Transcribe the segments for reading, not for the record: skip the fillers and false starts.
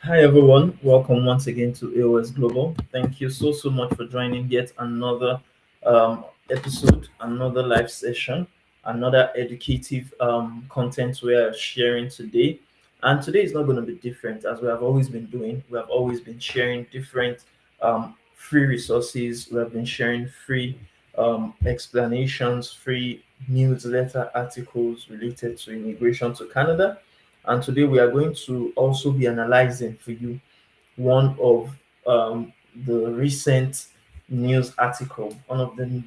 Hi everyone, welcome once again to A.O.S Global. Thank you so much for joining yet another episode, another live session, another educative content we are sharing today. And today is not going to be different as we have always been doing. We have always been sharing different free resources. We have been sharing free explanations, free newsletter articles related to immigration to Canada. And today we are going to also be analyzing for you one of the recent news article, one of the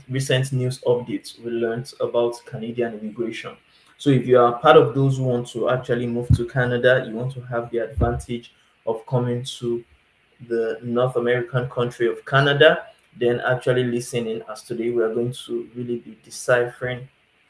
recent news updates we learned about Canadian immigration. So if you are part of those who want to actually move to Canada, you want to have the advantage of coming to the North American country of Canada, then actually listening, as today we are going to really be deciphering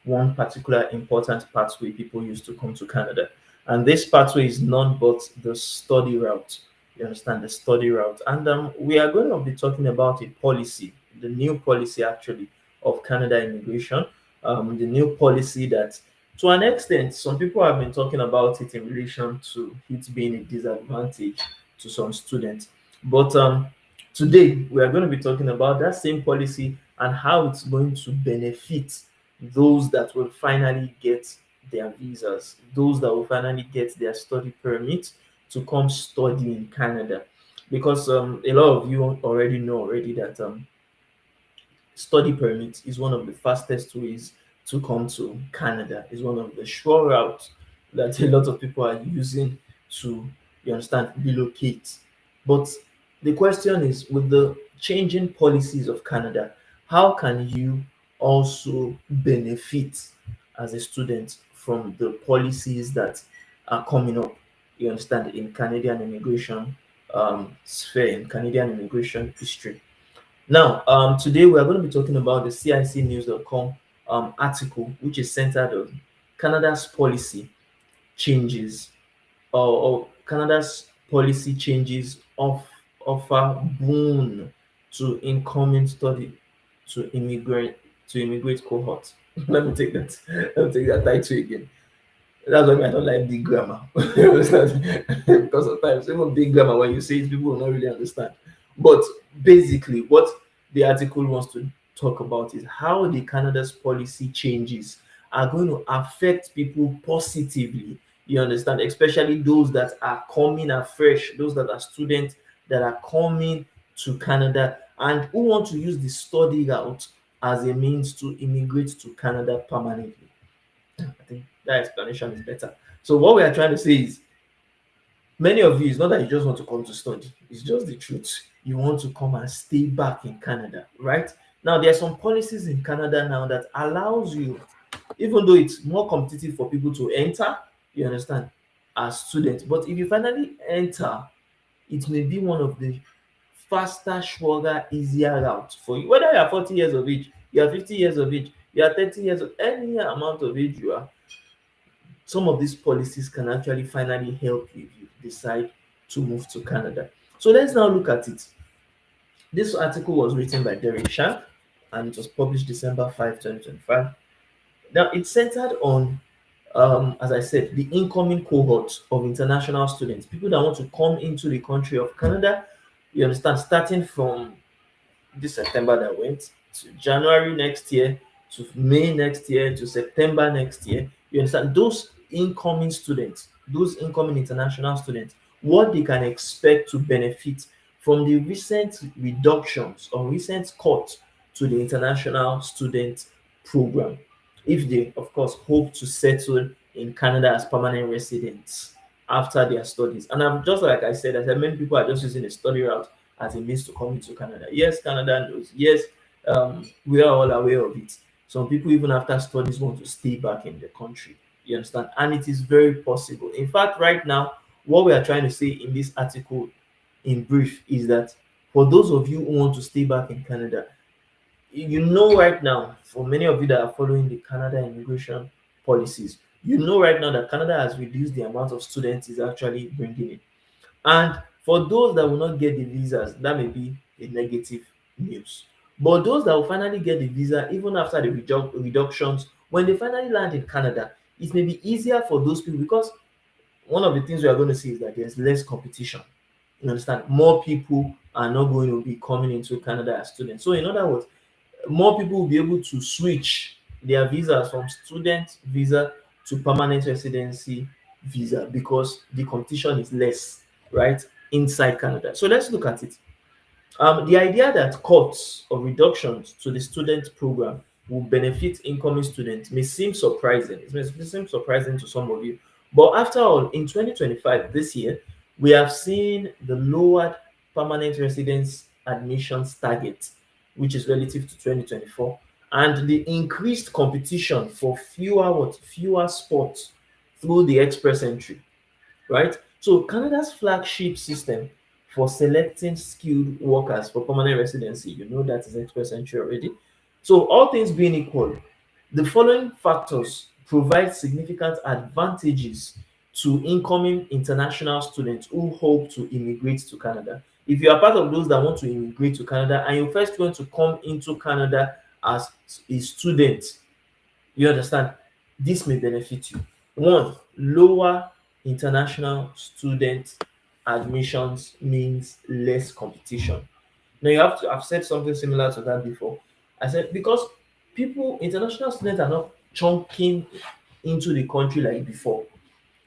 one particular important pathway people use to come to Canada. And this pathway is none but the study route. You understand, the study route. And we are going to be talking about a policy, the new policy actually of Canada immigration, the new policy that to an extent, some people have been talking about it in relation to it being a disadvantage to some students. But today we are going to be talking about that same policy and how it's going to benefit those that will finally get their visas, those that will finally get their study permit to come study in Canada. Because a lot of you already know already that study permit is one of the fastest ways to come to Canada. Is one of the sure routes that a lot of people are using to, you understand, relocate. But the question is, with the changing policies of Canada, how can you also benefit as a student from the policies that are coming up? You understand, in Canadian immigration sphere, in Canadian immigration history. Now, today we are going to be talking about the CICnews.com article, which is centered on Canada's policy changes or Canada's policy changes offer boon to incoming study to immigrate cohort. Let me take that. Let me take that title again. That's why I don't like big grammar. You understand? Because sometimes even big grammar, when you say it, people will not really understand. But basically, what the article wants to talk about is how the Canada's policy changes are going to affect people positively. You understand, especially those that are coming afresh, those that are students that are coming to Canada and who want to use the study route as a means to immigrate to Canada permanently. I think that explanation is better. So what we are trying to say is many of you, it's not that you just want to come to study, it's just the truth. You want to come and stay back in Canada, right? Now there are some policies in Canada now that allows you, even though it's more competitive for people to enter, you understand, as students. But if you finally enter, it may be one of the faster, surer, easier route for you. Whether you are 40 years of age, you are 50 years of age, you are 30 years of any amount of age you are, some of these policies can actually finally help you if you decide to move to Canada. So let's now look at it. This article was written by Derek Shank and it was published December 5, 2025. Now it's centered on, as I said, the incoming cohort of international students, people that want to come into the country of Canada. You understand, starting from this September that went to January next year to May next year to September next year. You understand those incoming students, those incoming international students, what they can expect to benefit from the recent reductions or recent cuts to the international student program, if they, of course, hope to settle in Canada as permanent residents after their studies. And I'm just like I said many people are just using a study route as a means to come into Canada. Yes, Canada knows. Yes, we are all aware of it. Some people, even after studies, want to stay back in the country. You understand? And it is very possible. In fact, right now, what we are trying to say in this article, in brief, is that for those of you who want to stay back in Canada, you know right now, for many of you that are following the Canada immigration policies, you know right now that Canada has reduced the amount of students is actually bringing in. And for those that will not get the visas, that may be a negative news. But those that will finally get the visa, even after the reductions, when they finally land in Canada, it may be easier for those people because one of the things we are going to see is that there's less competition. You understand? More people are not going to be coming into Canada as students. So, in other words, more people will be able to switch their visas from student visa to permanent residency visa because the competition is less, right, inside Canada. So let's look at it. The idea that cuts or reductions to the student program will benefit incoming students may seem surprising. It may seem surprising to some of you. But after all, in 2025, this year, we have seen the lowered permanent residence admissions target, which is relative to 2024, and the increased competition for fewer spots through the express entry, right? So Canada's flagship system for selecting skilled workers for permanent residency, you know that is express entry already. So all things being equal, the following factors provide significant advantages to incoming international students who hope to immigrate to Canada. If you are part of those that want to immigrate to Canada and you first want to come into Canada as a student, you understand? This may benefit you. One, lower international student admissions means less competition. Now you have to. I've said something similar to that before. I said because international students are not chunking into the country like before.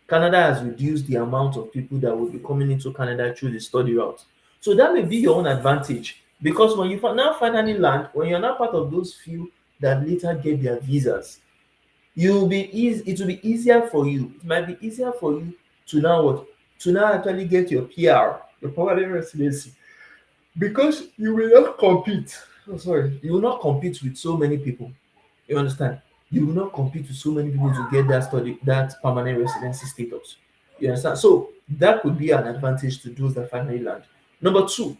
Canada has reduced the amount of people that will be coming into Canada through the study route. So that may be your own advantage because when you now finally land, when you're not part of those few that later get their visas, you'll be easy it will be easier for you. It might be easier for you to now what? To now actually get your PR, your permanent residency, because you will not compete. Oh, sorry, you will not compete with so many people. You understand? You will not compete with so many people to get that permanent residency status. You understand? So that could be an advantage to those that finally land. Number two,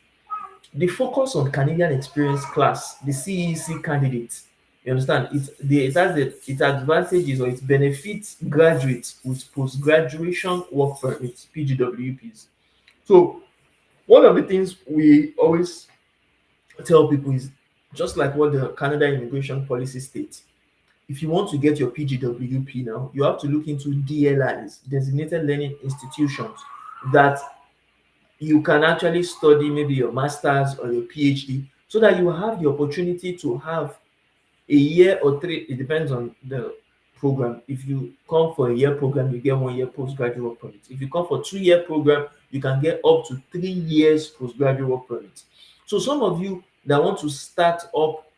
the focus on Canadian experience class, the CEC candidates. You understand? It has its advantages or it benefits graduates with post graduation work permits, PGWPs. So one of the things we always tell people is just like what the Canada immigration policy states. If you want to get your PGWP now, you have to look into DLIs, designated learning institutions, that you can actually study maybe your master's or your PhD so that you have the opportunity to have a year or three. It depends on the program. If you come for a year program, you get 1 year postgraduate work permit. If you come for 2 year program, you can get up to 3 years postgraduate work permit. So some of you that want to start up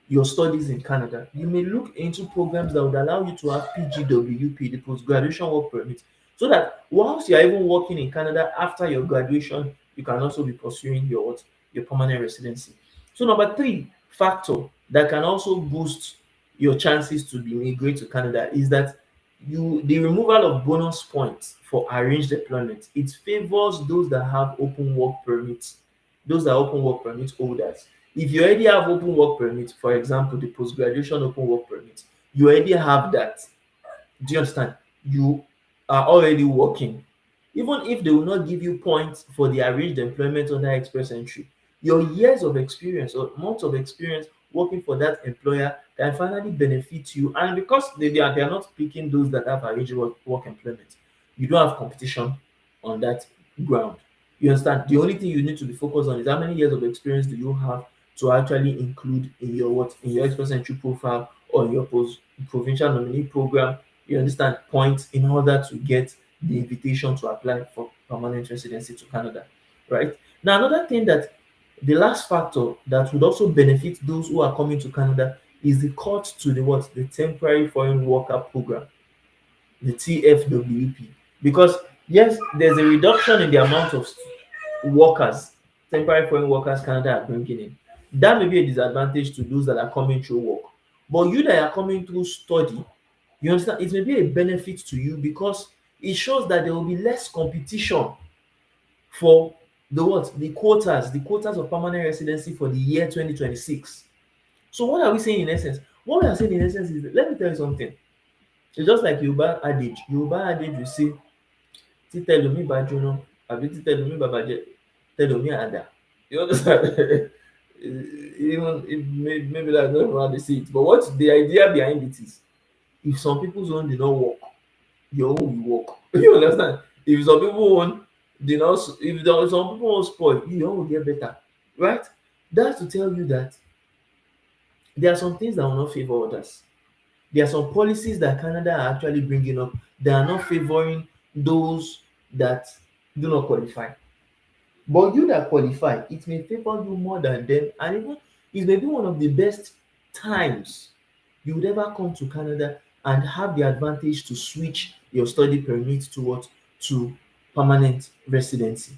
your studies in Canada, you may look into programs that would allow you to have PGWP, the post graduation work permit, so that whilst you're even working in Canada after your graduation, you can also be pursuing your permanent residency. So number three factor that can also boost your chances to be immigrate to Canada is that the removal of bonus points for arranged employment. It favors those that have open work permits, those that are open work permit holders. If you already have open work permit, for example, the post graduation open work permit, you already have that. Do you understand? You are already working. Even if they will not give you points for the arranged employment under express entry, your years of experience or months of experience working for that employer can finally benefit you. And because they are not picking those that have arranged work employment, you don't have competition on that ground. You understand? The only thing you need to be focused on is how many years of experience do you have to actually include in your express entry profile or in your post provincial nominee program. You understand, points in order to get the invitation to apply for permanent residency to Canada, right? Now, another thing that the last factor that would also benefit those who are coming to Canada is the cut to the temporary foreign worker program, the TFWP, because yes, there's a reduction in the amount of workers, temporary foreign workers Canada are bringing in. That may be a disadvantage to those that are coming through work. But you that are coming through study, you understand, it may be a benefit to you because it shows that there will be less competition for the quotas of permanent residency for the year 2026. So what are we saying in essence? What we are saying in essence is, let me tell you something. It's just like Yoruba adage. Yoruba adage will say, títẹlòmíì bá jóná àbí títẹlòmíì bá bàjẹ́ tẹlòmíì á dà. You understand? Even if maybe that's not how they see it, but what the idea behind it is, if some people's own did not work, your own will work. You understand? If some people want the nurse, if there are some people want spoil, your own will get better, right? That's to tell you that there are some things that will not favor others. There are some policies that Canada are actually bringing up that are not favoring those that do not qualify. But you that qualify, it may favor you more than them, and even it may be one of the best times you would ever come to Canada and have the advantage to switch your study permit to what, to permanent residency.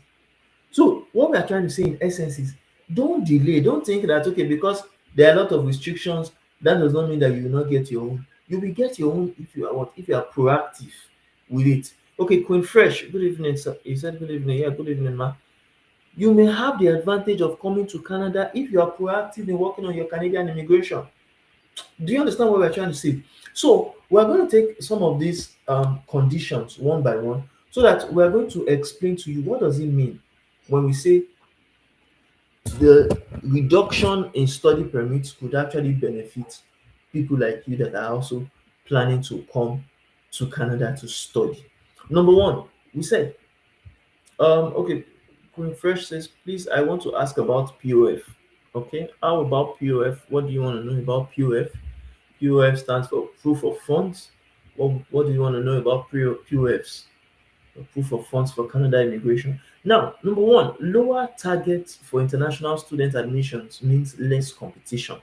So what we are trying to say in essence is don't delay. Don't think that okay, because there are a lot of restrictions, that does not mean that you will not get your own. You will get your own if you are what? If you are proactive with it. Okay, Queen Fresh, good evening, sir. You said good evening. Yeah, good evening, ma. You may have the advantage of coming to Canada if you are proactive in working on your Canadian immigration. Do you understand what we're trying to say? So we're going to take some of these conditions one by one, so that we're going to explain to you what does it mean when we say the reduction in study permits could actually benefit people like you that are also planning to come to Canada to study. Number one, we said, okay, Queen Fresh says, please, I want to ask about POF. Okay, how about POF? What do you want to know about POF? POF stands for proof of funds. What do you want to know about POFs? Proof of funds for Canada immigration. Now, number one, lower targets for international student admissions means less competition.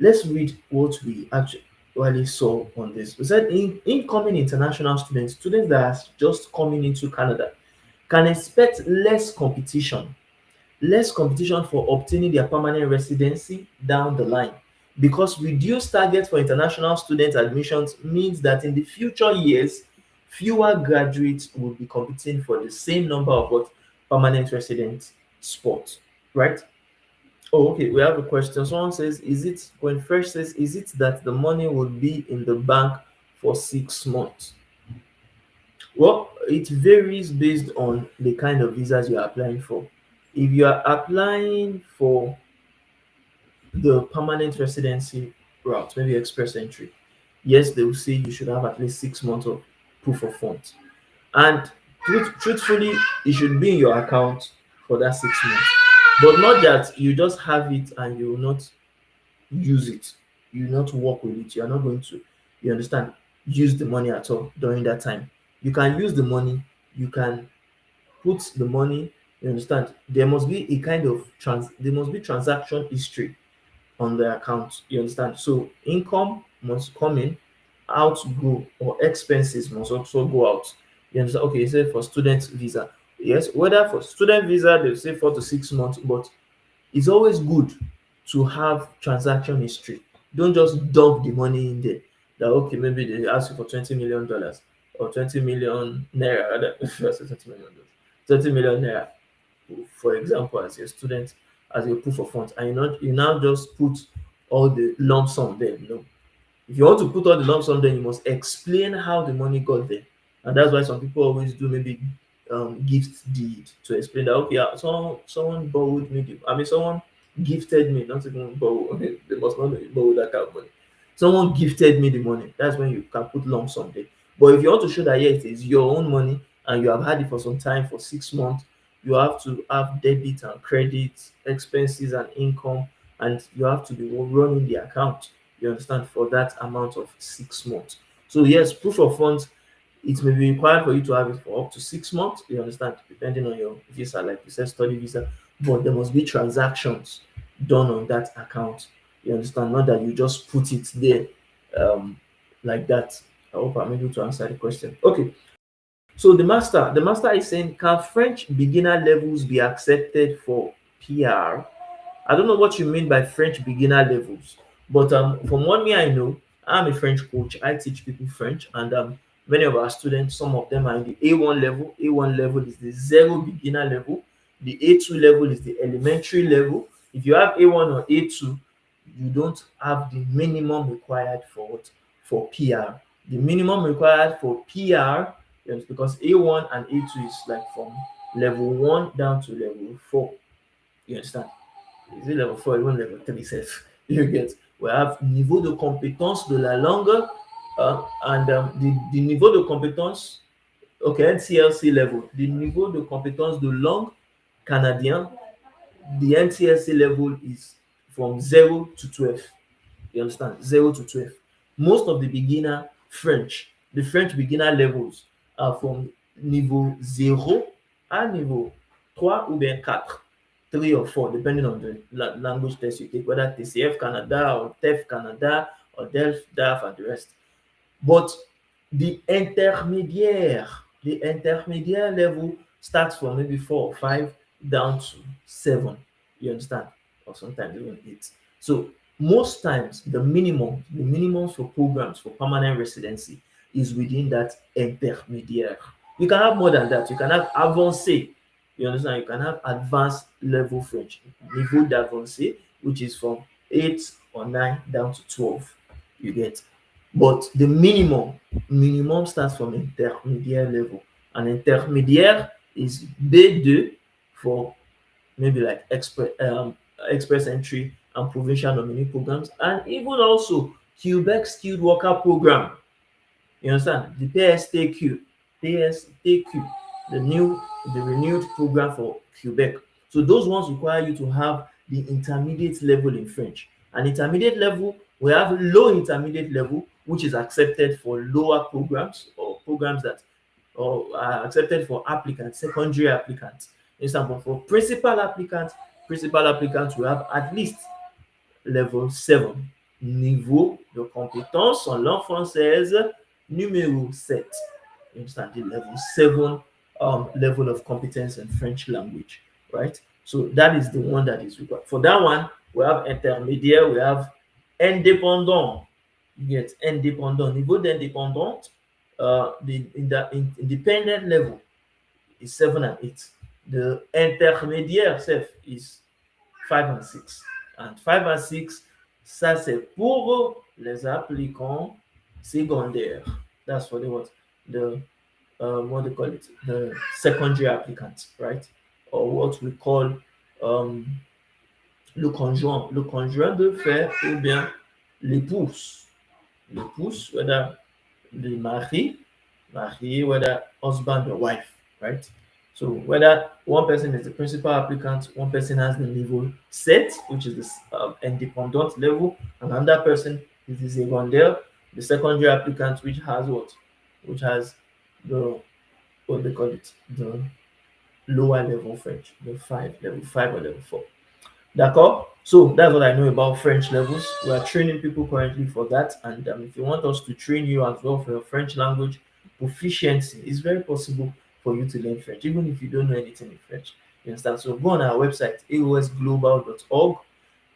Let's read what we actually saw on this. We said incoming international students, students that are just coming into Canada, can expect less competition for obtaining their permanent residency down the line, because reduced targets for international student admissions means that in the future years fewer graduates will be competing for the same number of what, permanent resident spots, right? Oh, okay, we have a question. Someone says, is it, when Fresh says, is it that the money will be in the bank for 6 months? Well, it varies based on the kind of visas you're applying for. If you are applying for the permanent residency route, maybe express entry, yes, they will say you should have at least 6 months of proof of funds. And truthfully, it should be in your account for that 6 months. But not that you just have it and you will not use it, you will not work with it, you are not going to, you understand, use the money at all during that time. You can use the money, you can put the money, you understand. There must be a kind of there must be transaction history on the account, you understand. So income must come in, out go, or expenses must also go out, you understand. Okay, you say for student visa, yes, whether for student visa they say 4 to 6 months, but it's always good to have transaction history. Don't just dump the money in there. That okay, maybe they ask you for $20 million or 20 million naira, rather, I say $20 million, 30 million naira, for example, as a student, as a proof of funds, and you now just put all the lump sum there. No, if you want to put all the lump sum, then you must explain how the money got there. And that's why some people always do maybe gift deed to explain that okay, someone borrowed me I mean someone gifted me, not even borrow. They must not borrow that kind of money. Someone gifted me the money. That's when you can put lump sum there. But if you want to show that yes, it is your own money and you have had it for some time, for 6 months, you have to have debit and credit, expenses and income, and you have to be running the account, you understand, for that amount of 6 months. So yes, proof of funds, it may be required for you to have it for up to 6 months, you understand, depending on your visa, like you said, study visa, but there must be transactions done on that account, you understand, not that you just put it there um, like that. I hope I'm able to answer the question. Okay, so the master is saying, can French beginner levels be accepted for PR? I don't know what you mean by French beginner levels, but from what me I know, I'm a French coach. I teach people French, and many of our students, some of them are in the A1 level. A1 level is the zero beginner level. The A2 level is the elementary level. If you have A1 or A2, you don't have the minimum required for what? For PR. The minimum required for PR, yes, because A1 and A2 is like from level 1 down to level 4. You understand? Is it level 4, even level 3 safe? You get. We have niveau de compétence de la langue The niveau de compétence, ok, NCLC level, the niveau de compétence de langue canadien, the NCLC level is from 0 to 12. You understand? 0 to 12. Most of the beginner French, the French beginner levels are from niveau 0 à niveau 3 ou bien 4, 3 or 4, depending on the language test you take, whether TCF Canada or TEF Canada or DAF and the rest. But the intermediate level starts from maybe 4 or 5 down to 7. You understand? Or sometimes even 8. So most times the minimum for programs for permanent residency is within that intermediate. You can have more than that. You can have avancé. You understand? You can have advanced level French, niveau d'avancé, which is from 8 or 9 down to 12. You get. But the minimum starts from intermediate level. And intermediate is B2 for maybe like express entry and provincial nominee programs, and even also Quebec skilled worker program. You understand? The PSTQ, the renewed program for Quebec. So those ones require you to have the intermediate level in French. And intermediate level, we have low intermediate level, which is accepted for lower programs or programs that or are accepted for applicants, secondary applicants. Example, for principal applicants will have at least level 7. Niveau de compétence en langue française numéro 7. You understand? The level 7 level of competence in French language, right? So that is the one that is required. For that one, we have intermediate, we have indépendant. You get indépendant. Niveau d'indépendant, the independent level is 7 and 8. The intermédiaire self is 5 and 6. And 5 and 6, ça c'est pour les applicants secondaires. That's for the what? The what do you call it? The secondary applicants, right? Or what we call le conjoint de fait ou bien l'épouse. L'épouse, whether the marry, whether husband or wife, right? So whether one person is the principal applicant, one person has the level set, which is the independent level, and another person is the secondaire, the secondary applicant, which has what? Which has the what they call it, the lower level French, level 5 or level 4. D'accord? So that's what I know about French levels. We are training people currently for that. And if you want us to train you as well for your French language proficiency, it's very possible for you to learn French, even if you don't know anything in French. You understand? So go on our website, aosglobal.org,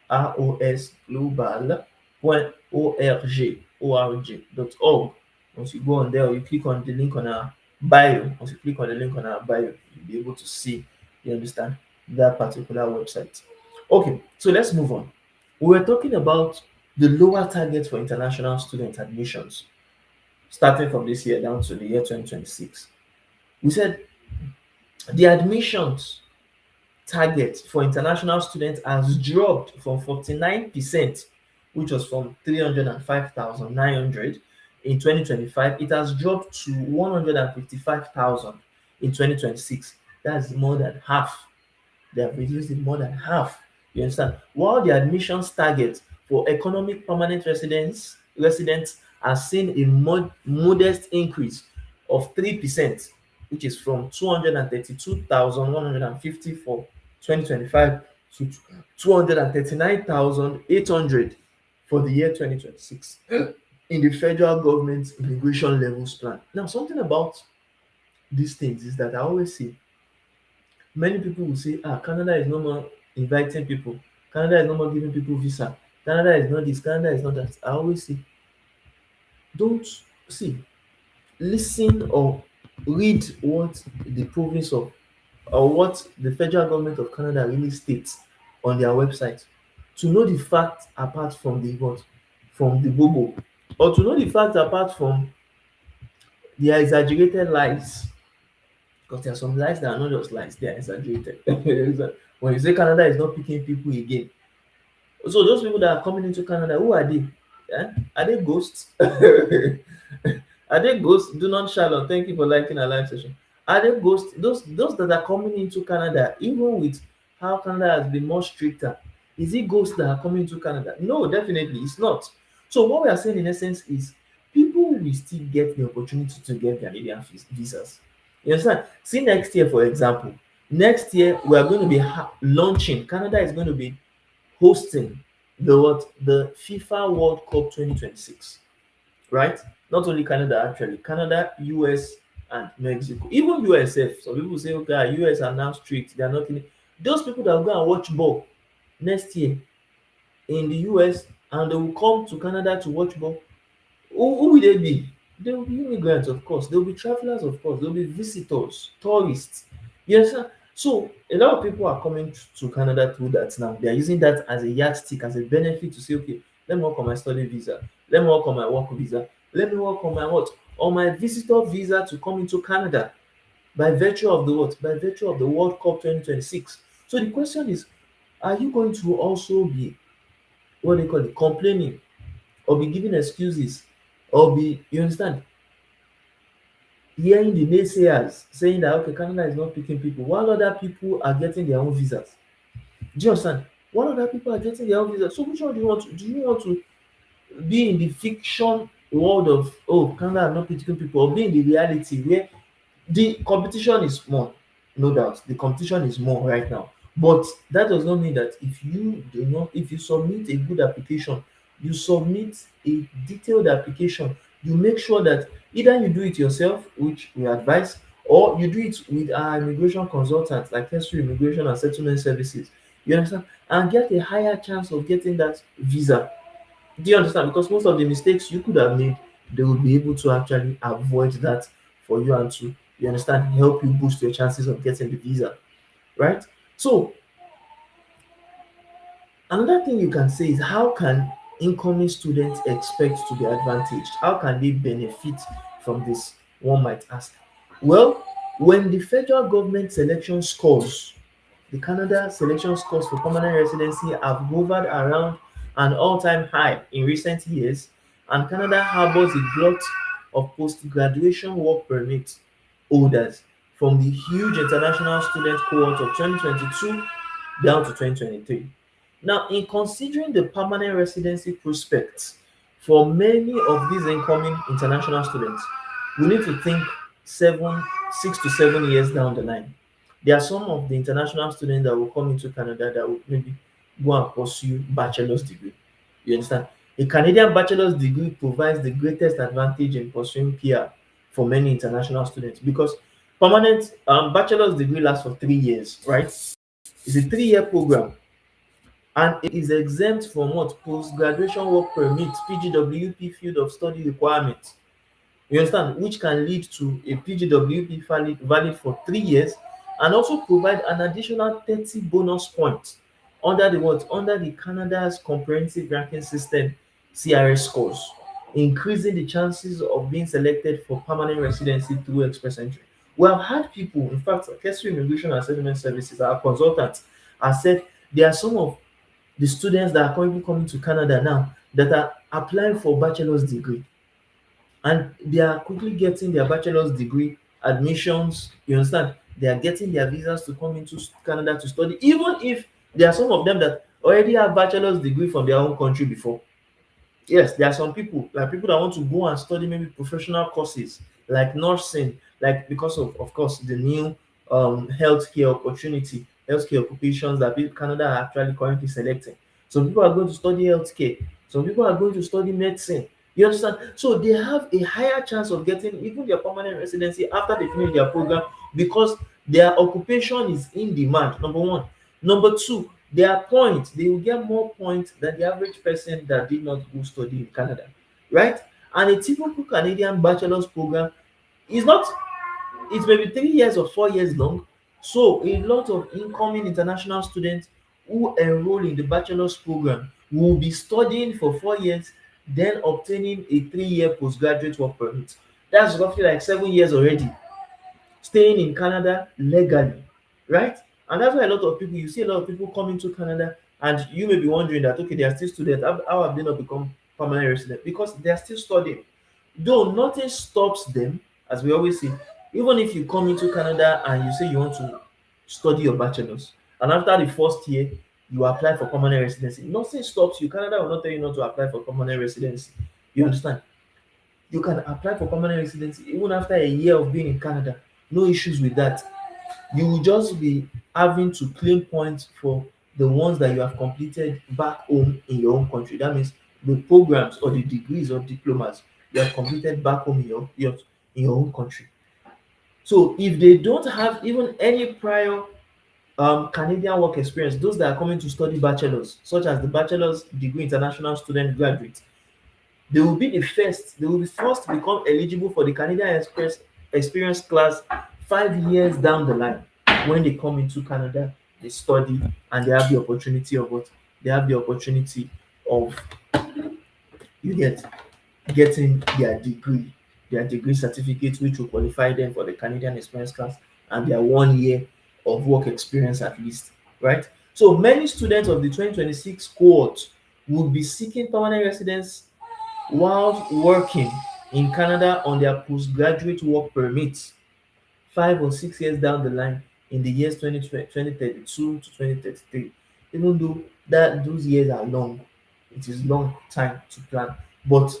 aosglobal.org. Once you go on there, you click on the link on our bio. Once you click on the link on our bio, you'll be able to see, you understand, that particular website. Okay, so let's move on. We were talking about the lower target for international student admissions, starting from this year down to the year 2026. We said the admissions target for international students has dropped from 49%, which was from 305,900 in 2025. It has dropped to 155,000 in 2026. That's more than half. They have reduced it more than half. You understand? While the admissions target for economic permanent residents has seen a modest increase of 3%, which is from 232,150 for 2025 to 239,800 for the year 2026 in the federal government's immigration levels plan. Now, something about these things is that I always see many people will say, Canada is no more inviting people. Canada is no more giving people visa. Canada is not this. Canada is not that. I always say, don't see, listen or read what the province of or what the federal government of Canada really states on their website to know the fact apart from the what, from the bobo, or to know the fact apart from their exaggerated lies, because there are some lies that are not just lies, they are exaggerated. When you say Canada is not picking people again, so those people that are coming into Canada, who are they? Yeah? Are they ghosts? Are they ghosts? Do not shallow. Thank you for liking our live session. Are they ghosts? Those that are coming into Canada, even with how Canada has been more stricter, is it ghosts that are coming to Canada? No, definitely it's not. So what we are saying in essence is people will still get the opportunity to get Canadian visas. You understand? See next year, for example. Next year we are going to be launching. Canada is going to be hosting the FIFA World Cup 2026, right? Not only Canada, actually, Canada, US, and Mexico. Even USF. Some people say, okay, US are now strict. They are not in. Those people that will go and watch ball next year in the US and they will come to Canada to watch ball, who will they be? They will be immigrants, of course. They will be travelers, of course. They will be visitors, tourists. Yes, sir. So a lot of people are coming to Canada through that now. They are using that as a yardstick, as a benefit to say, okay, let me work on my study visa. Let me work on my work visa. Let me work on my what? On my visitor visa to come into Canada by virtue of the what? By virtue of the World Cup 2026. So the question is, are you going to also be what they call it, complaining or be giving excuses or be, you understand, hearing the naysayers saying that okay, Canada is not picking people while other people are getting their own visas. Do you understand? While other people are getting their own visas. So which one do you want to be in the fiction world of oh Canada are not picking people or be in the reality where the competition is more, no doubt. The competition is more right now. But that does not mean that if you submit a good application, you submit a detailed application, you make sure that either you do it yourself, which we advise, or you do it with our immigration consultants like History Immigration and Settlement Services. You understand? And get a higher chance of getting that visa. Do you understand? Because most of the mistakes you could have made, they will be able to actually avoid that for you and to, you understand, help you boost your chances of getting the visa, right? So another thing you can say is how can incoming students expect to be advantaged? How can they benefit from this? One might ask. Well, when the federal government selection scores, the Canada selection scores for permanent residency have hovered around an all-time high in recent years, and Canada harbors a glut of post-graduation work permit holders from the huge international student cohort of 2022 down to 2023. Now, in considering the permanent residency prospects for many of these incoming international students, we need to think 6 to 7 years down the line. There are some of the international students that will come into Canada that will maybe go and pursue bachelor's degree. You understand? A Canadian bachelor's degree provides the greatest advantage in pursuing PR for many international students because permanent bachelor's degree lasts for 3 years, right? It's a 3-year program and it is exempt from what post-graduation work permit PGWP field of study requirements. You understand? Which can lead to a PGWP valid for 3 years and also provide an additional 30 bonus points under the what? Under the Canada's comprehensive ranking system CRS scores, increasing the chances of being selected for permanent residency through express entry. We have had people, in fact, History Immigration and Settlement Services, our consultants, have said there are some of the students that are currently coming to Canada now that are applying for bachelor's degree and they are quickly getting their bachelor's degree admissions. You understand? They are getting their visas to come into Canada to study, even if there are some of them that already have bachelor's degree from their own country before. Yes, there are some people like people that want to go and study maybe professional courses like nursing, like because of course the new healthcare opportunity, healthcare occupations that Canada are actually currently selecting. Some people are going to study healthcare, some people are going to study medicine. You understand? So they have a higher chance of getting even their permanent residency after they finish their program because their occupation is in demand. Number one. Number two, their points, they will get more points than the average person that did not go study in Canada, right? And a typical Canadian bachelor's program is not, it may be 3 years or 4 years long. So a lot of incoming international students who enroll in the bachelor's program will be studying for 4 years, then obtaining a 3-year postgraduate work permit. That's roughly like 7 years already staying in Canada legally, right? And that's why a lot of people, you see a lot of people coming to Canada, and you may be wondering that, okay, they are still students. How have they not become permanent resident because they are still studying. Though nothing stops them, as we always say, even if you come into Canada and you say you want to study your bachelor's, and after the first year you apply for permanent residency, nothing stops you. Canada will not tell you not to apply for permanent residency. You understand? You can apply for permanent residency even after a year of being in Canada. No issues with that. You will just be having to claim points for the ones that you have completed back home in your own country. That means the programs or the degrees or diplomas you have completed back home in your own country. So if they don't have even any prior Canadian work experience, those that are coming to study bachelors, such as the bachelor's degree international student graduate, they will be first to become eligible for the Canadian Express Experience class 5 years down the line. When they come into Canada, they study and they have the opportunity of what? They have the opportunity of you get getting their degree certificate, which will qualify them for the Canadian Experience class and their 1 year of work experience at least, right? So many students of the 2026 cohort will be seeking permanent residence while working in Canada on their postgraduate work permits 5 or 6 years down the line in the years 2032 to 2033. Even though that those years are long, it is long time to plan. But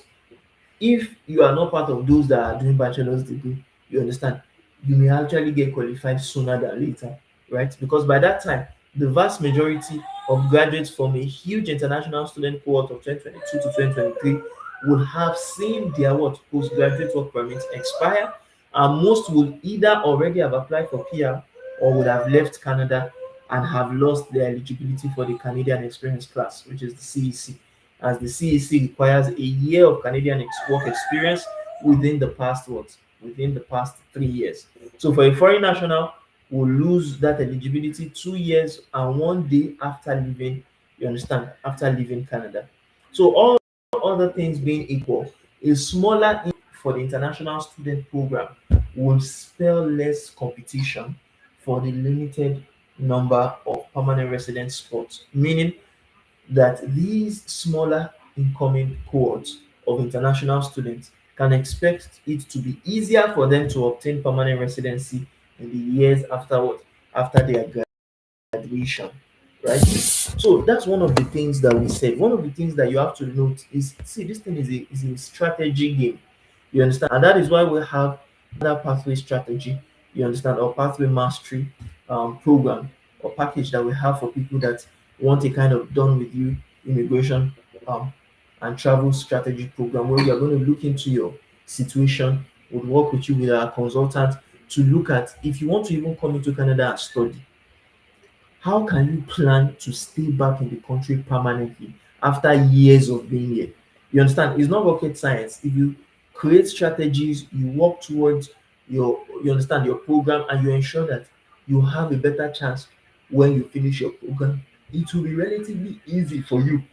if you are not part of those that are doing bachelor's degree, you understand, you may actually get qualified sooner than later, right? Because by that time, the vast majority of graduates from a huge international student cohort of 2022 to 2023 would have seen their what postgraduate work permits expire, and most would either already have applied for PR or would have left Canada and have lost their eligibility for the Canadian Experience class, which is the CEC, as the CEC requires a year of Canadian work experience within the past what? Within the past 3 years. So for a foreign national, will lose that eligibility 2 years and 1 day after leaving, you understand, after leaving Canada. So all other things being equal, a smaller for the international student program will spell less competition for the limited number of permanent resident spots, meaning that these smaller incoming cohorts of international students can expect it to be easier for them to obtain permanent residency in the years afterward, after their graduation, right? So that's one of the things that we said. One of the things that you have to note is, see, this thing is a strategy game. You understand? And that is why we have that pathway strategy, you understand, or pathway mastery program or package that we have for people that want a kind of done with you immigration um, and travel strategy program where we are going to look into your situation, would work with you with our consultant to look at if you want to even come into Canada and study, how can you plan to stay back in the country permanently after years of being here? You understand? It's not rocket science. If you create strategies, you work towards you understand your program, and you ensure that you have a better chance when you finish your program, it will be relatively easy for you.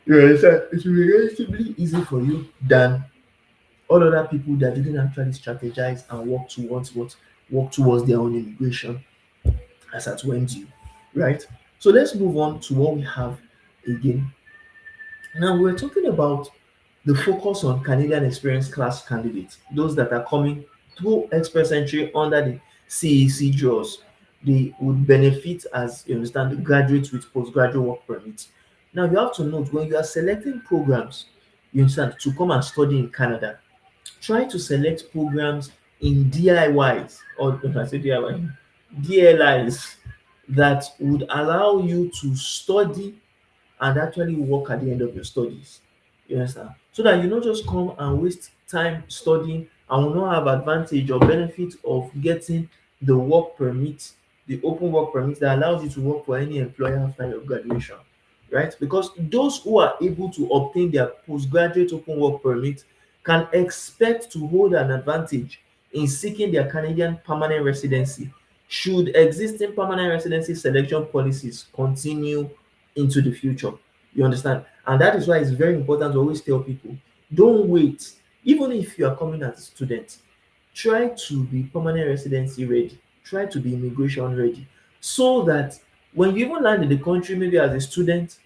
You understand? It will be relatively easy for you than all other people that didn't actually strategize and work towards their own immigration as at when due, right? So let's move on to what we have again. Now we're talking about the focus on Canadian experience class candidates, those that are coming through express entry under the CEC draws. They would benefit, as you understand, the graduates with postgraduate work permits. Now you have to note when you are selecting programs, you understand, to come and study in Canada, try to select programs in DIYs, or when I say DIY, DLIs, that would allow you to study and actually work at the end of your studies. You understand? So that you not just come and waste time studying and will not have advantage or benefit of getting the work permit, the open work permit that allows you to work for any employer after your graduation. Right? Because those who are able to obtain their postgraduate open work permit can expect to hold an advantage in seeking their Canadian permanent residency should existing permanent residency selection policies continue into the future. You understand? And that is why it's very important to always tell people, don't wait. Even if you are coming as a student, try to be permanent residency ready, try to be immigration ready, so that when you even land in the country, maybe as a student,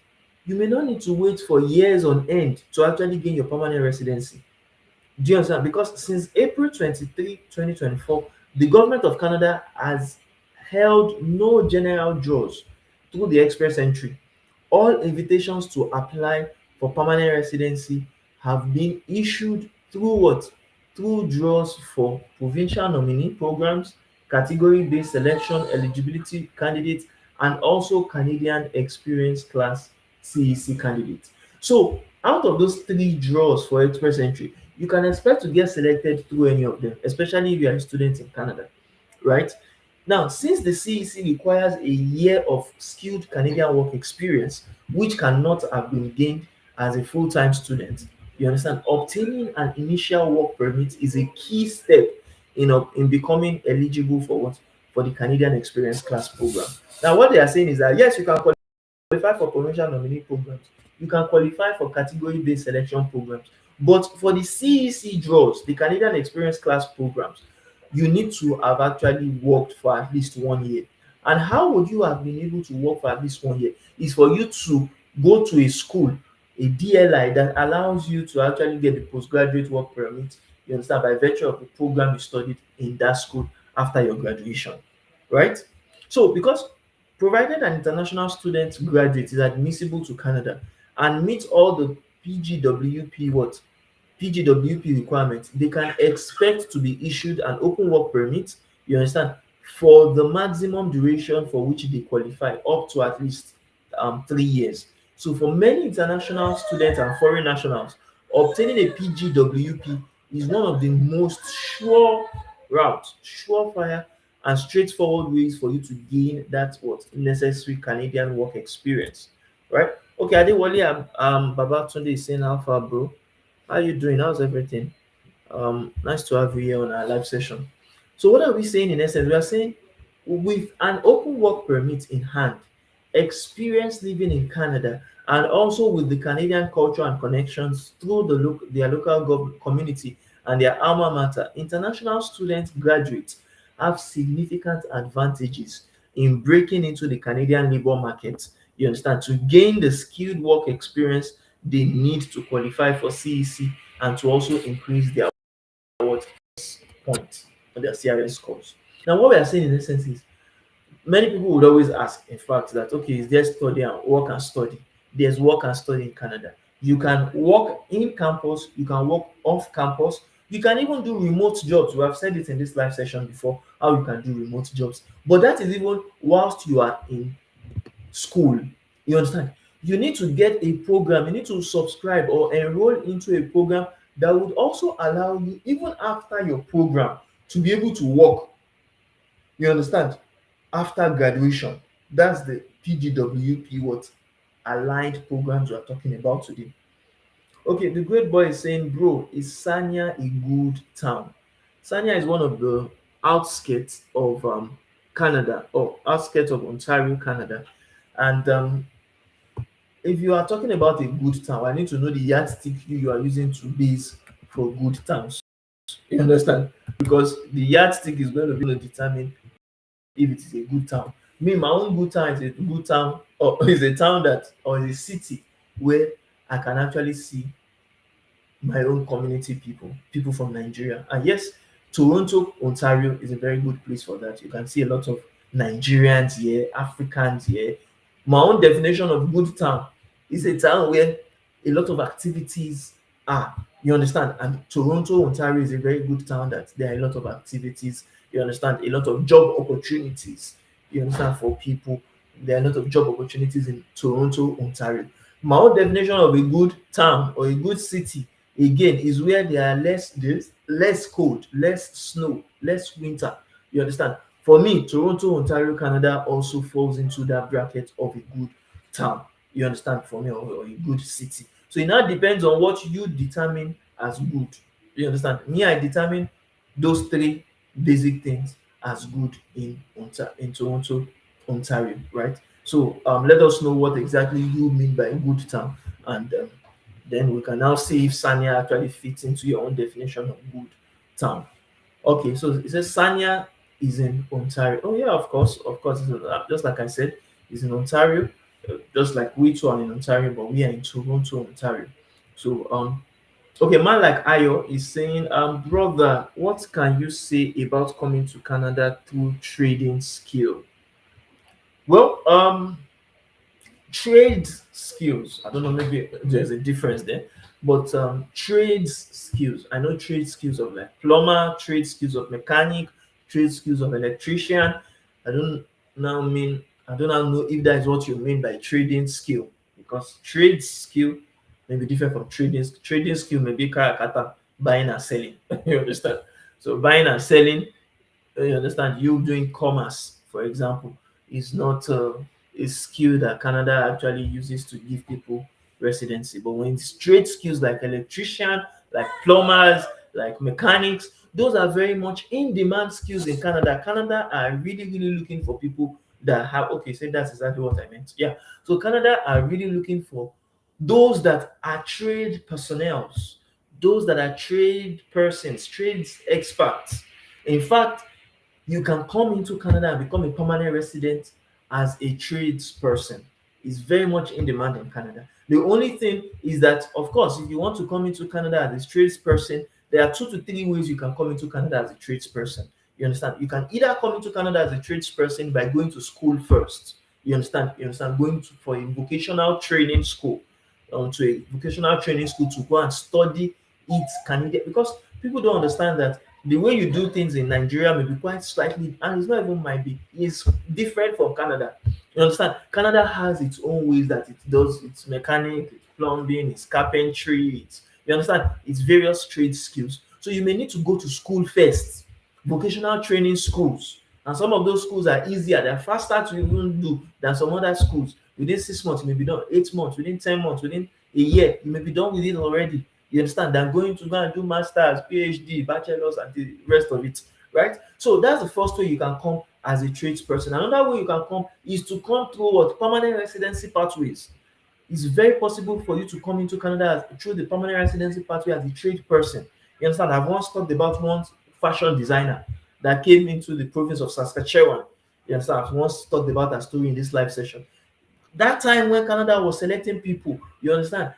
You may not need to wait for years on end to actually gain your permanent residency. Do you understand? Because since April 23, 2024, the government of Canada has held no general draws through the express entry. All invitations to apply for permanent residency have been issued through what? Through draws for provincial nominee programs, category-based selection eligibility candidates, and also Canadian Experience Class CEC candidates. So out of those three draws for express entry, you can expect to get selected through any of them, especially if you are a student in Canada, right? Now, since the CEC requires a year of skilled Canadian work experience, which cannot have been gained as a full-time student, you understand, obtaining an initial work permit is a key step in becoming eligible for what? For the Canadian Experience Class program. Now, what they are saying is that yes, you can qualify for provincial nominee programs, you can qualify for category-based selection programs, but for the CEC draws, the Canadian Experience Class programs, you need to have actually worked for at least 1 year. And how would you have been able to work for at least 1 year? Is for you to go to a school, a DLI that allows you to actually get the postgraduate work permit, you understand, by virtue of the program you studied in that school after your graduation, right? So, because provided an international student graduate is admissible to Canada and meets all the PGWP what? PGWP requirements, they can expect to be issued an open work permit, you understand, for the maximum duration for which they qualify, up to at least 3 years. So for many international students and foreign nationals, obtaining a PGWP is one of the most sure routes, surefire, and straightforward ways for you to gain that what necessary Canadian work experience, right? Okay, Adewale, Babatunde is saying alpha, bro. How you doing? How's everything? Nice to have you here on our live session. So what are we saying in essence? We are saying with an open work permit in hand, experience living in Canada, and also with the Canadian culture and connections through their local community and their alma mater, international students graduates have significant advantages in breaking into the Canadian labor market. You understand? To gain the skilled work experience they need to qualify for CEC and to also increase their what points on their CRS scores. Now, what we are saying in essence is many people would always ask, in fact, that okay, is there study and work and study? There's work and study in Canada. You can work in campus, you can work off campus, you can even do remote jobs. We have said it in this live session before how you can do remote jobs, but that is even whilst you are in school. You understand? You need to get a program, you need to subscribe or enroll into a program that would also allow you, even after your program, to be able to work. You understand? After graduation. That's the PGWP what aligned programs we are talking about today. Okay, the great boy is saying, bro, is Sanya a good town? Sanya is one of the outskirts of Canada, or outskirts of Ontario, Canada. And if you are talking about a good town, I need to know the yardstick you are using to base for good towns. You understand? Because the yardstick is going to be determine if it is a good town. Me, my own good town is a good town, or is a town that, or is a city where I can actually see my own community people, people from Nigeria. And yes, Toronto, Ontario is a very good place for that. You can see a lot of Nigerians here, Africans here. My own definition of good town is a town where a lot of activities are. You understand? And Toronto, Ontario is a very good town that there are a lot of activities. You understand? A lot of job opportunities. You understand? For people, there are a lot of job opportunities in Toronto, Ontario. My own definition of a good town or a good city again is where there's less cold, less snow, less winter. You understand? For me, Toronto, Ontario, Canada also falls into that bracket of a good town. You understand? For me, or a good city. So it now depends on what you determine as good. You understand? Me, I determine those three basic things as good in Toronto, Ontario, right? So let us know what exactly you mean by good town, and then we can now see if Sanya actually fits into your own definition of good town. Okay, so it says Sanya is in Ontario. Oh yeah, of course, just like I said, is in Ontario. just like we two are in Ontario, but we are in Toronto, Ontario. So okay, man like Ayo is saying, brother, what can you say about coming to Canada through trading skill? Well, trade skills. I don't know, maybe there's a difference there, but trades skills. I know trade skills of like plumber, trade skills of mechanic, trade skills of electrician. I don't I do not know if that is what you mean by trading skill, because trade skill may be different from trading. Trading skill may be karakata, buying and selling. You understand? So buying and selling, you understand, you doing commerce, for example, is not a skill that Canada actually uses to give people residency. But when it's trade skills like electrician, like plumbers, like mechanics, those are very much in demand skills in Canada. Canada are really, really looking for people that have, okay, so that's exactly what I meant. Yeah. So Canada are really looking for those that are trade personnels, those that are trade persons, trades experts. In fact, you can come into Canada and become a permanent resident as a tradesperson. It's very much in demand in Canada. The only thing is that, of course, if you want to come into Canada as a tradesperson, there are 2 to 3 ways you can come into Canada as a tradesperson. You understand? You can either come into Canada as a tradesperson by going to school first. You understand? You understand? Going to, for a vocational training school, to a vocational training school to go and study it Canadian, because people don't understand that the way you do things in Nigeria may be quite slightly, and it's not even might be, it's different from Canada. You understand? Canada has its own ways that it does its mechanic, its plumbing, its carpentry, its, you understand, its various trade skills. So you may need to go to school first, vocational training schools. And some of those schools are easier, they're faster to even do than some other schools. Within 6 months, you may be done, 8 months, within 10 months, within a year, you may be done with it already. You understand? Than going to go and do masters, PhD, bachelors, and the rest of it, right? So that's the first way you can come as a tradesperson. Another way you can come is to come through what permanent residency pathways. It's very possible for you to come into Canada through the permanent residency pathway as a trade person. You understand? I've once talked about one fashion designer that came into the province of Saskatchewan. You understand? I've once talked about that story in this live session. That time when Canada was selecting people, you understand,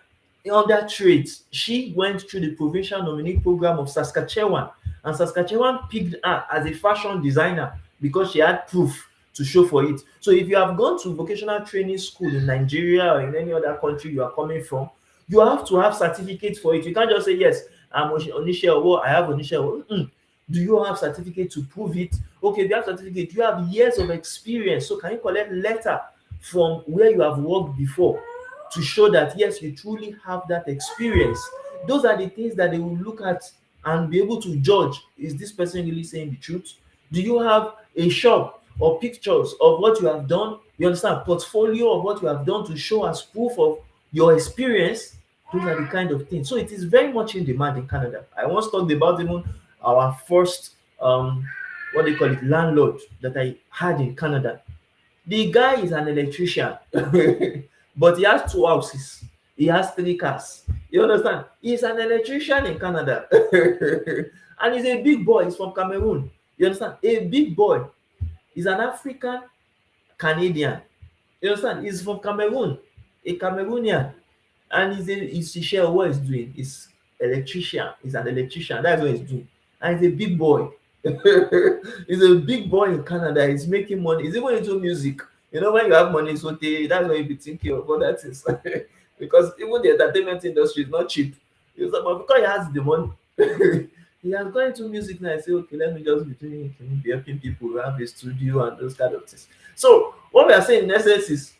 on that trades, she went through the provincial nominee program of Saskatchewan, and Saskatchewan picked her as a fashion designer because she had proof to show for it. So if you have gone to vocational training school in Nigeria or in any other country you are coming from, you have to have certificates for it. You can't just say yes, I'm Onisha Owo, I have Onisha Owo. Do you have certificate to prove it? Okay, if you have certificate, you have years of experience. So can you collect letter from where you have worked before to show that yes, you truly have that experience? Those are the things that they will look at and be able to judge. Is this person really saying the truth? Do you have a shop or pictures of what you have done? You understand? Portfolio of what you have done to show as proof of your experience. Those are the kind of things. So it is very much in demand in Canada. I once talked about even our first what they call it, landlord that I had in Canada. The guy is an electrician, but he has 2 houses. He has 3 cars. You understand? He's an electrician in Canada. And he's a big boy. He's from Cameroon. You understand? A big boy. He's an African Canadian. You understand? He's from Cameroon. A Cameroonian. And he's a share what he's doing. He's electrician. He's an electrician. That's what he's doing. And he's a big boy. He's a big boy in Canada. He's making money. He's even into music. You know, when you have money, so that's when you be thinking of other things. Because even the entertainment industry is not cheap. It's about because he has the money. He has gone into music now. I say, okay, let me just be doing, be helping people have a studio and those kind of things. So what we are saying in essence is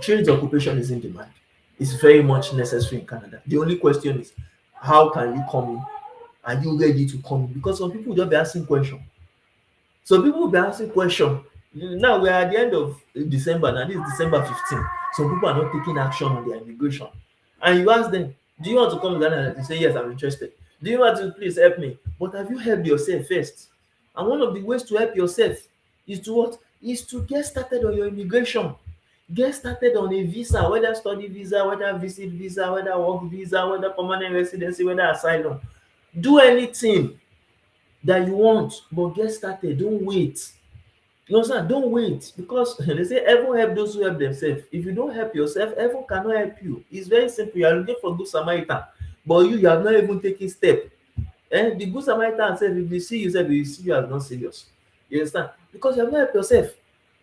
trades occupation is in demand. It's very much necessary in Canada. The only question is, how can you come in? Are you ready to come in? Because some people will just be asking questions. Some people will be asking questions. Now we are at the end of December. Now this is December 15. Some people are not taking action on their immigration. And you ask them, do you want to come to Ghana? They say, yes, I'm interested. Do you want to please help me? But have you helped yourself first? And one of the ways to help yourself is to what? Is to get started on your immigration. Get started on a visa, whether study visa, whether visit visa, whether work visa, whether permanent residency, whether asylum. Do anything that you want, but get started. Don't wait. You understand? Don't wait, because they say heaven help those who help themselves. If you don't help yourself, heaven cannot help you. It's very simple. You are looking for good Samaritan, but you have not even taken step. The good Samaritan said, if they see you, say they see you as not serious. You understand? Because you have not helped yourself.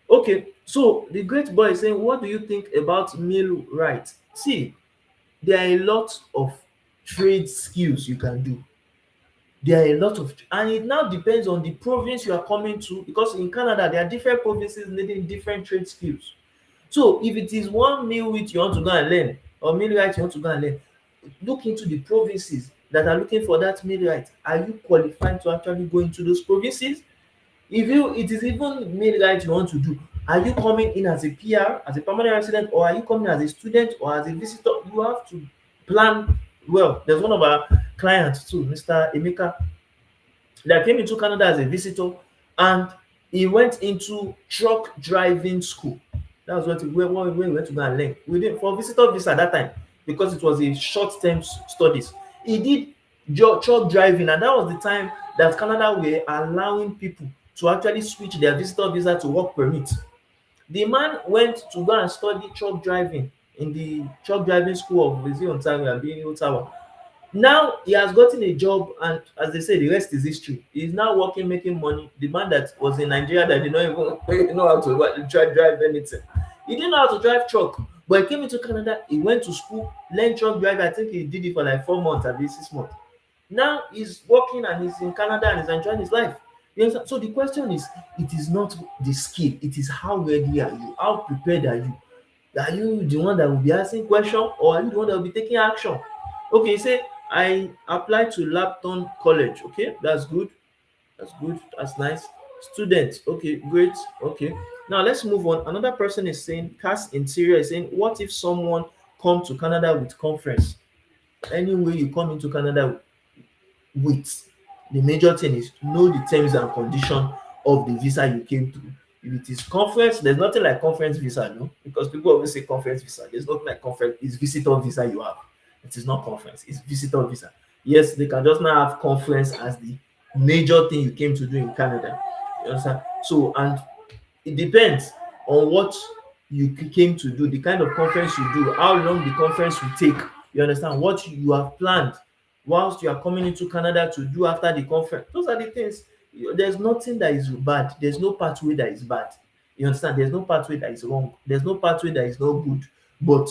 Okay, so the great boy is saying, what do you think about meal right? See, there are a lot of trade skills you can do. There are a lot of, and it now depends on the province you are coming to, because in Canada there are different provinces needing different trade skills. So if it is one meal which you want to go and learn, or meal right you want to go and learn, look into the provinces that are looking for that meal right. Are you qualified to actually go into those provinces? If you, it is even meal right you want to do, are you coming in as a PR, as a permanent resident, or are you coming as a student or as a visitor? You have to plan well. There's one of our clients too, Mr. Emeka, that came into Canada as a visitor, and he went into truck driving school. That was what where he went to go and learn. We did for visitor visa at that time, because it was a short term studies. He did truck driving, and that was the time that Canada were allowing people to actually switch their visitor visa to work permit. The man went to go and study truck driving in the truck driving school of Visit Ontario and being Ottawa. Now he has gotten a job, and as they say, the rest is history. He's now working, making money. The man that was in Nigeria that did not even know how to drive anything. He didn't know how to drive truck, but he came into Canada. He went to school, learned truck driving. I think he did it for like 4 months, at least 6 months. Now he's working and he's in Canada and he's enjoying his life. You understand? So the question is, it is not the skill, it is how ready are you, how prepared are you. Are you the one that will be asking question, or are you the one that will be taking action? Okay, say I applied to Lapton College. Okay, that's good. That's good. That's nice. Student. Okay, great. Okay. Now let's move on. Another person is saying, Cast Interior is saying, what if someone come to Canada with conference? Anyway, you come into Canada with, the major thing is know the terms and condition of the visa you came through. If it is conference, there's nothing like conference visa, no, because people always say conference visa. There's nothing like conference. It's visitor visa you have. It is not conference. It's visitor visa. Yes, they can just now have conference as the major thing you came to do in Canada. You understand? So, and it depends on what you came to do, the kind of conference you do, how long the conference will take. You understand what you have planned whilst you are coming into Canada to do after the conference. Those are the things. There's nothing that is bad. There's no pathway that is bad. You understand? There's no pathway that is wrong. There's no pathway that is not good. But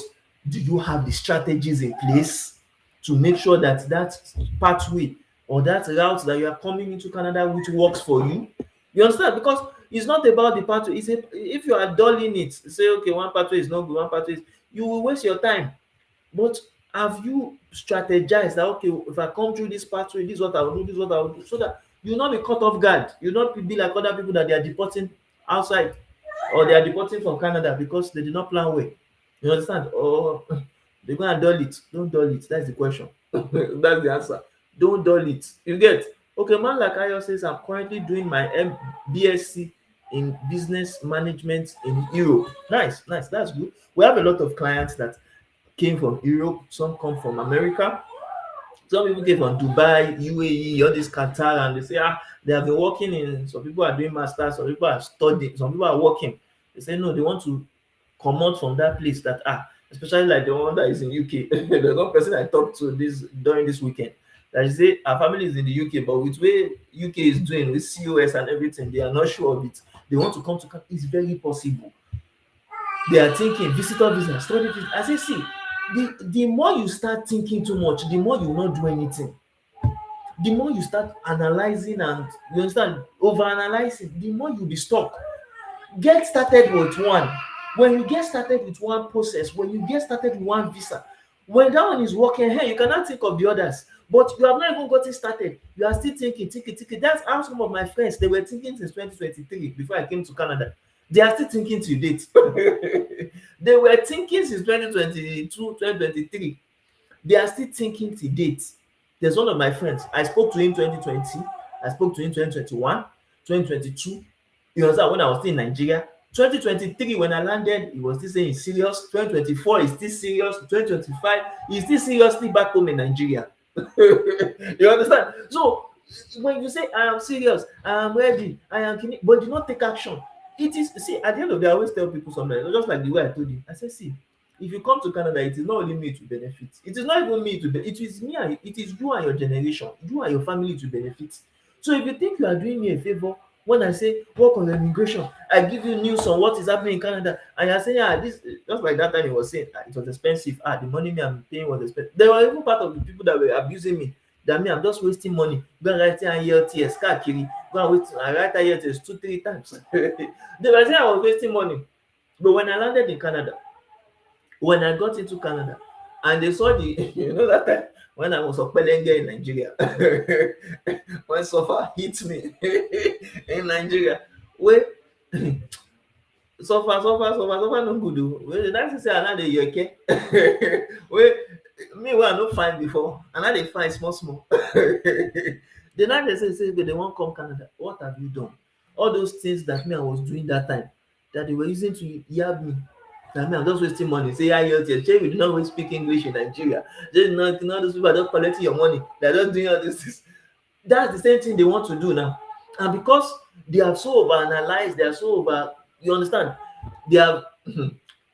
do you have the strategies in place to make sure that that pathway or that route that you are coming into Canada which works for you? You understand? Because it's not about the pathway. It's if you are dulling it, say okay, one pathway is not good, one pathway is, you will waste your time. But have you strategized that okay, if I come through this pathway, this is what I will do, this is what I will do, so that you will not be caught off guard. You will not be like other people that they are deporting outside, or they are deporting from Canada because they did not plan well. You understand? Or they're gonna dull it. Don't dull it. That's the question. That's the answer. Don't dull it. You get? Okay, man like A.O.S says, I'm currently doing my BSc in business management in Europe. Nice, nice. That's good. We have a lot of clients that came from Europe, some come from America, some people came from Dubai, UAE, all this Qatar, and they say, they have been working in, some people are doing masters, some people are studying, some people are working. They say, no, they want to come out from that place that, especially like the one that is in UK. There's one person I talked to this during this weekend that say our family is in the UK, but with way UK is doing with COS and everything, they are not sure of it. They want to come to Canada. It's very possible. They are thinking visitor visa, study visa. I say, see, the more you start thinking too much, the more you will not do anything. The more you start analyzing and you understand over analyzing, the more you'll be stuck. Get started with one. When you get started with one process, when you get started with one visa, when that one is working, hey, you cannot think of the others. But you have not even gotten started. You are still thinking. That's how some of my friends, they were thinking since 2023 before I came to Canada. They are still thinking to date. They were thinking since 2022, 2023. They are still thinking to date. There's one of my friends. I spoke to him 2020. I spoke to him 2021, 2022. You understand, when I was still in Nigeria. 2023, when I landed, he was still saying he's serious. 2024, he's still serious. 2025, he's still seriously back home in Nigeria. You understand? So when you say I am serious, I am ready, I am kidding, but do not take action. It is, see, at the end of the day, I always tell people something, just like the way I told you. I said, see, if you come to Canada, it is not only me to benefit. It is not even me to benefit. It is me and it is you and your generation, you and your family to benefit. So if you think you are doing me a favor when I say work on your immigration, I give you news on what is happening in Canada, and you're saying, ah, this, just like that time he was saying, ah, it was expensive. Ah, the money me I'm paying was expensive. There were even part of the people that were abusing me. That me, I'm just wasting money. Go and write IELTS, káàkiri. Go and wait. I write IELTS 2, 3 times. They were saying I was wasting money. But when I landed in Canada, when I got into Canada, and they saw the, that time when I was a pelenge in Nigeria, when suffer hit me in Nigeria, where suffer no good o. Well, that's say I no dey yeke. Wey me wey I no find before, I no dey find small small. Then now they say they wan come Canada. What have you done? All those things that me I was doing that time, that they were using to yab me. That me I'm just wasting money. Say IELTS. Shey we do not even speak English in Nigeria. Just not those people are just collecting your money. They are just doing all these things. That's the same thing they want to do now. And because they are so overanalyzed, they are so over, you understand, they are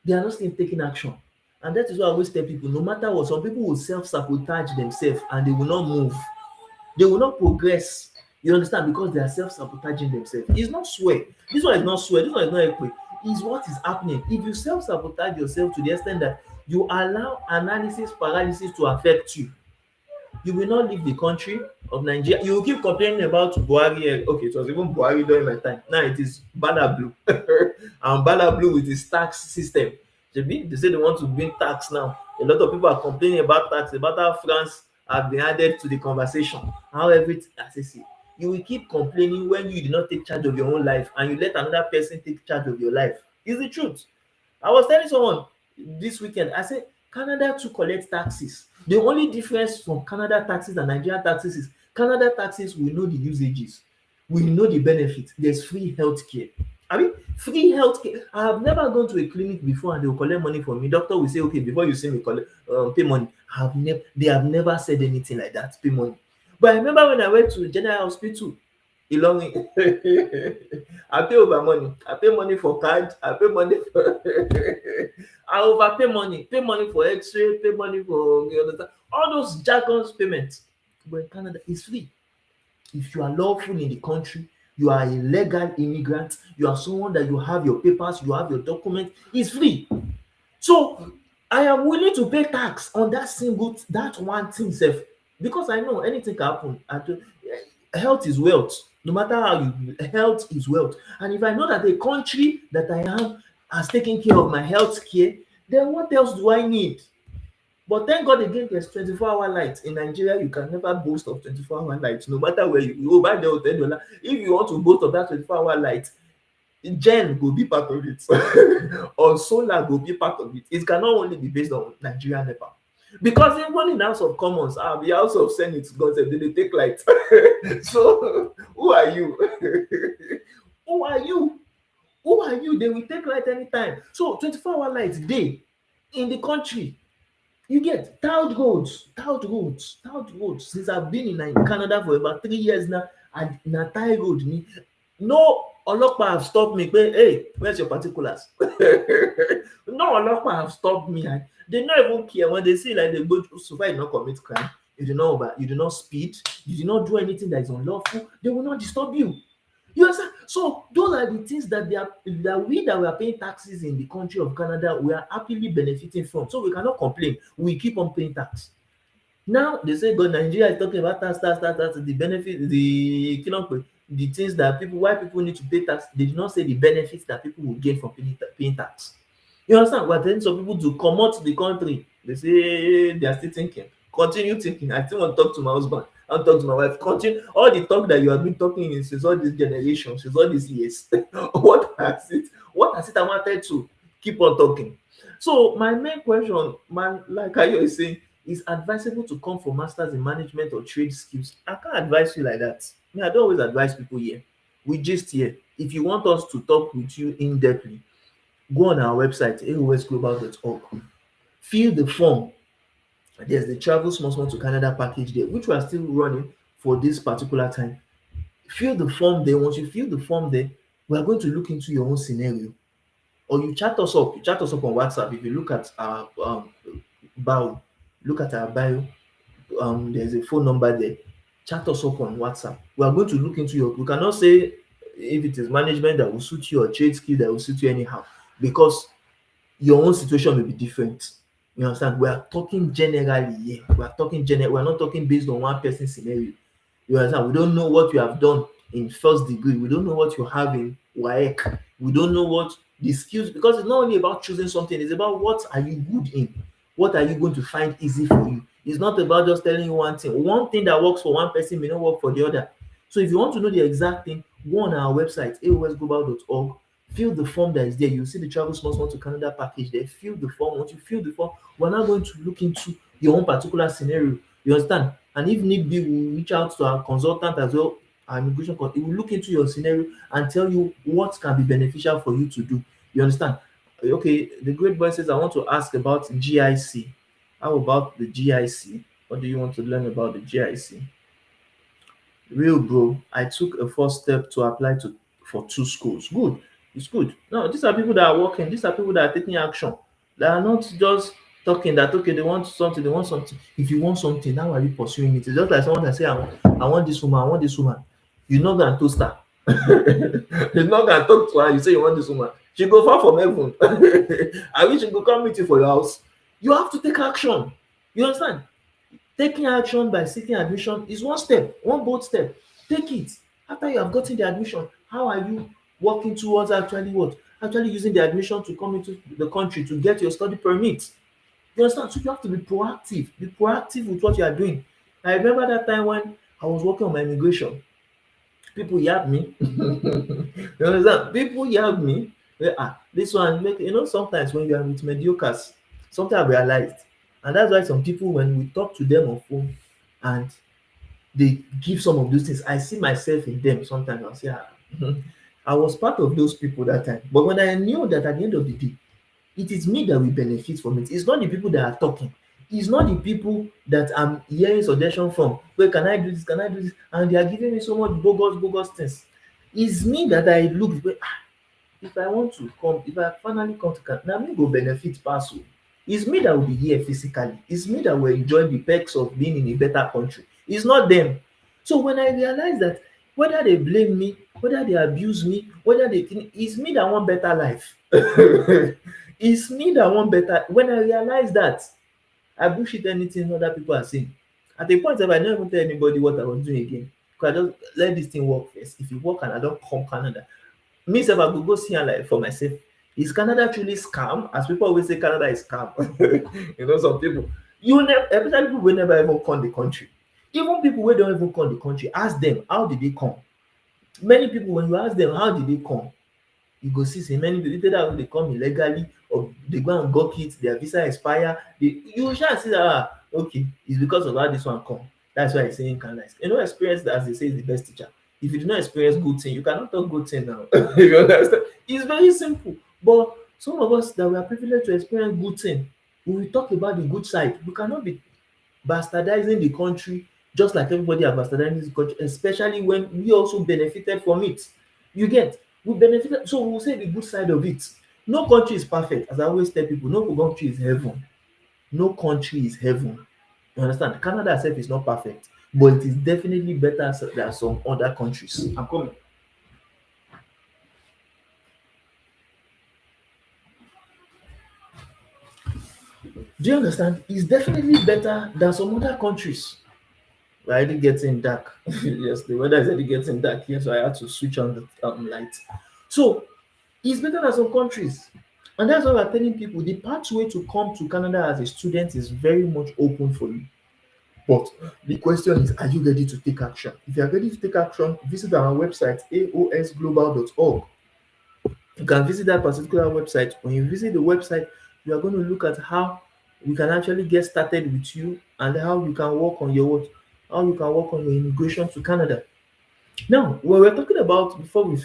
they are not still taking action. And that is why I always tell people, no matter what, some people will self-sabotage themselves and they will not move. They will not progress. You understand? Because they are self-sabotaging themselves. It's not swear. This one is not swear. This one is not equate. It's what is happening. If you self-sabotage yourself to the extent that you allow analysis paralysis to affect you, you will not leave the country of Nigeria. You will keep complaining about Buhari. Okay, it was even Buhari during my time. Now it is Bala Blue. And Bala Blue with his tax system. They say they want to bring tax now. A lot of people are complaining about tax, about how France have been added to the conversation. How everything, I say, see, you will keep complaining when you did not take charge of your own life and you let another person take charge of your life. It's the truth. I was telling someone this weekend, I said, Canada to collect taxes. The only difference from Canada taxes and Nigerian taxes is Canada taxes, we know the usages, we know the benefits. There's free healthcare. I mean, free healthcare. I have never gone to a clinic before and they will collect money from me. Doctor will say, okay, before you see me collect, pay money. They have never said anything like that, pay money. But I remember when I went to General Hospital, Ilorin, I pay over money. I pay money for card. I pay money for I overpay money. Pay money for X-ray. Pay money for, you understand, all those jargons payments. But in Canada, it's free. If you are lawful in the country, you are a legal immigrant, you are someone that you have your papers, you have your document, it's free. So I am willing to pay tax on that one thing sef, because I know anything can happen. Health is wealth. No matter how you, health is wealth. And if I know that the country that I am has taken care of my health care, then what else do I need? But thank God again, there's 24-hour light. In Nigeria, you can never boast of 24-hour light, no matter where you go. Buy the $10. If you want to boast of that 24-hour light, gen go be part of it or solar go be part of it. It cannot only be based on Nigeria NEPA. Because even in House of Commons, the House of Senate, God said, they take light. So who are you? Who are you? Who are you? They will take light anytime. So 24-hour light day in the country. You get tout roads. Since I've been in Canada for about 3 years now, and na tie road ni, no ọlọ́pàá have stopped me pé, hey, where's your particulars? No ọlọ́pàá have stopped me. They not even care when they see like they go so far you not commit crime, you do not speed, you do not do anything that is unlawful, they will not disturb you. You understand? So those are the things that we are paying taxes in the country of Canada, we are happily benefiting from. So we cannot complain. We keep on paying tax. Now they say God, Nigeria is talking about tax, the benefit, the things that why people need to pay tax. They did not say the benefits that people will gain from paying tax. You understand? We're telling some people to come out the country. They say they are still thinking. Continue thinking. I still want to talk to my husband. I want to talk to my wife. Continue all the talk that you have been talking in since all this generation, since all these years. What has it I wanted to keep on talking? So my main question, man, like Ayo is saying, is advisable to come for masters in management or trade skills? I can't advise you like that. I don't always advise people here. We just here. If you want us to talk with you in depthly, go on our website, aosglobal.org. Fill the form. There's the travel small to Canada package there, which we are still running for this particular time. Fill the form there. Once you fill the form there, We are going to look into your own scenario, or you chat us up. You chat us up on WhatsApp. If you look at our bio, look at our bio. There's a phone number there. Chat us up on WhatsApp. We are going to look into your. We cannot say if it is management that will suit you or trade skill that will suit you anyhow, because your own situation may be different. You understand? We are talking generally here. We are talking general. We are not talking based on one person's scenario. You understand? We don't know what you have done in first degree. We don't know what you have in WAEC. We don't know what the skills, because it's not only about choosing something, it's about what are you good in? What are you going to find easy for you? It's not about just telling you one thing. One thing that works for one person may not work for the other. So if you want to know the exact thing, go on our website, aosglobal.org, fill the form that is there. You'll see the travel small small to Canada package there. Fill the form. Once you fill the form, we're now going to look into your own particular scenario. You understand? And if need be, we'll reach out to our consultant as well, our immigration consultant. It will look into your scenario and tell you what can be beneficial for you to do. You understand? Okay, the great boy says, I want to ask about GIC. How about the GIC? What do you want to learn about the GIC? Real bro, I took a first step to apply to for two schools. Good. It's good. No, these are people that are working. These are people that are taking action. They are not just talking that okay, they want something, they want something. If you want something, how are you pursuing it? It's just like someone that say, I want this woman, I want this woman. You knock and toast her. You knock and talk to her, you say you want this woman. She go far from heaven. I wish she could come meet you for your house. You have to take action. You understand? Taking action by seeking admission is one step, one bold step. Take it. After you have gotten the admission, how are you working towards actually what? Actually using the admission to come into the country to get your study permit. You understand? So you have to be proactive. Be proactive with what you are doing. I remember that time when I was working on my immigration. People yab me. You understand? People yab me. This one make sometimes when you are with mediocres, something I realized. And that's why some people when we talk to them on phone and they give some of those things, I see myself in them sometimes. I'll say, I was part of those people that time. But when I knew that at the end of the day, it is me that will benefit from it. It's not the people that are talking. It's not the people that I'm hearing suggestion from. Where can I do this? Can I do this? And they are giving me so much bogus things. It's me that I look. If I want to come, if I finally come to Canada, now me go benefit pass o. It's me that will be here physically. It's me that will enjoy the perks of being in a better country. It's not them. So when I realize that whether they blame me, whether they abuse me, whether they think it's me that want better life. It's me that want better. When I realize that, I bullshit anything other people are saying. At the point of I don't even tell anybody what I was doing again. Because I just let this thing work first. If it work and I don't come Canada, me sef I go see am like for myself. Is Canada truly scam? As people always say Canada is scam. Some people you never, especially people wey never even come the country. Even people wey don even come the country, ask them how did they come. Many people when you ask them how did they come, you go see say many people either they come illegally or they go and gawk it, their visa expire. You sha see that okay, it's because of how this one come. That's why I say in Canada. Experience as they say is the best teacher. If you do not experience good thing, you cannot talk good thing now. You understand? It's very simple. But some of us that we are privileged to experience good thing, we will talk about the good side. We cannot be bastardizing the country just like everybody are bastardizing the country, especially when we also benefited from it. You get? We benefited, so we will say the good side of it. No country is perfect, as I always tell people. No country is heaven. No country is heaven. You understand? Canada itself is not perfect, but it is definitely better than some other countries. I'm coming. Do you understand? It's definitely better than some other countries. We're already getting dark. Yes, the weather is already getting dark here, so I had to switch on the light. So it's better than some countries. And that's why we're telling people the pathway to come to Canada as a student is very much open for you. But the question is, are you ready to take action? If you are ready to take action, visit our website, aosglobal.org. You can visit that particular website. When you visit the website, you are going to look at how we can actually get started with you and how you can work on your how you can work on your immigration to Canada. Now, when we're talking about before we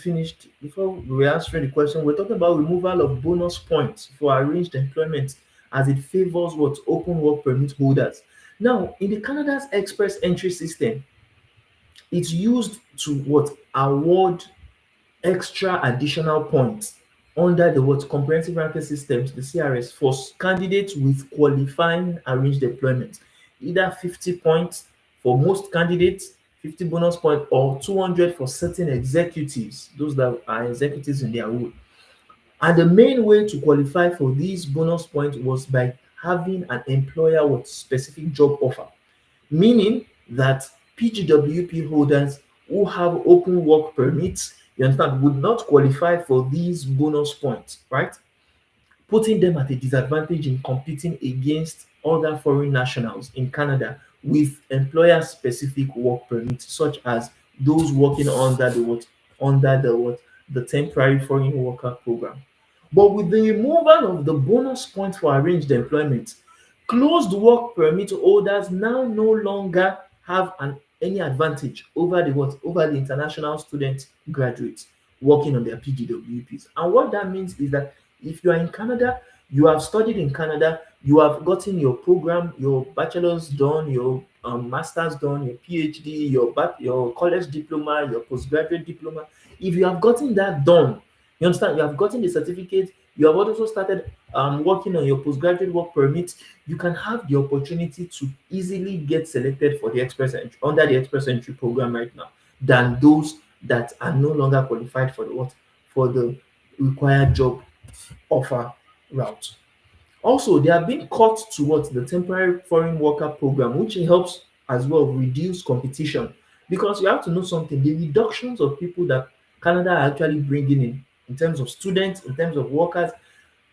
were answering the question, we're talking about removal of bonus points for arranged employment as it favors what open work permit holders. Now, in the Canada's express entry system, it's used to what award extra additional points under the what comprehensive ranking systems, the CRS, for candidates with qualifying arranged employment, either 50 points for most candidates, 50 bonus points, or 200 for certain executives, those that are executives in their role. And the main way to qualify for these bonus points was by having an employer with specific job offer, meaning that PGWP holders who have open work permits, you understand, would not qualify for these bonus points, right? Putting them at a disadvantage in competing against other foreign nationals in Canada with employer-specific work permits, such as those working under the temporary foreign worker program. But with the removal of the bonus points for arranged employment, closed work permit holders now no longer have any advantage over the international student graduates working on their PGWPs. And what that means is that if you are in Canada, you have studied in Canada, you have gotten your program, your bachelor's done, your master's done, your PhD, your college diploma, your postgraduate diploma. If you have gotten that done, you understand, you have gotten the certificate, you have also started working on your postgraduate work permit, you can have the opportunity to easily get selected for the express entry under the express entry program right now than those that are no longer qualified for the required job offer route. Also, they have been cut towards the temporary foreign worker program, which helps as well reduce competition. Because you have to know something, the reductions of people that Canada are actually bringing in terms of students, in terms of workers,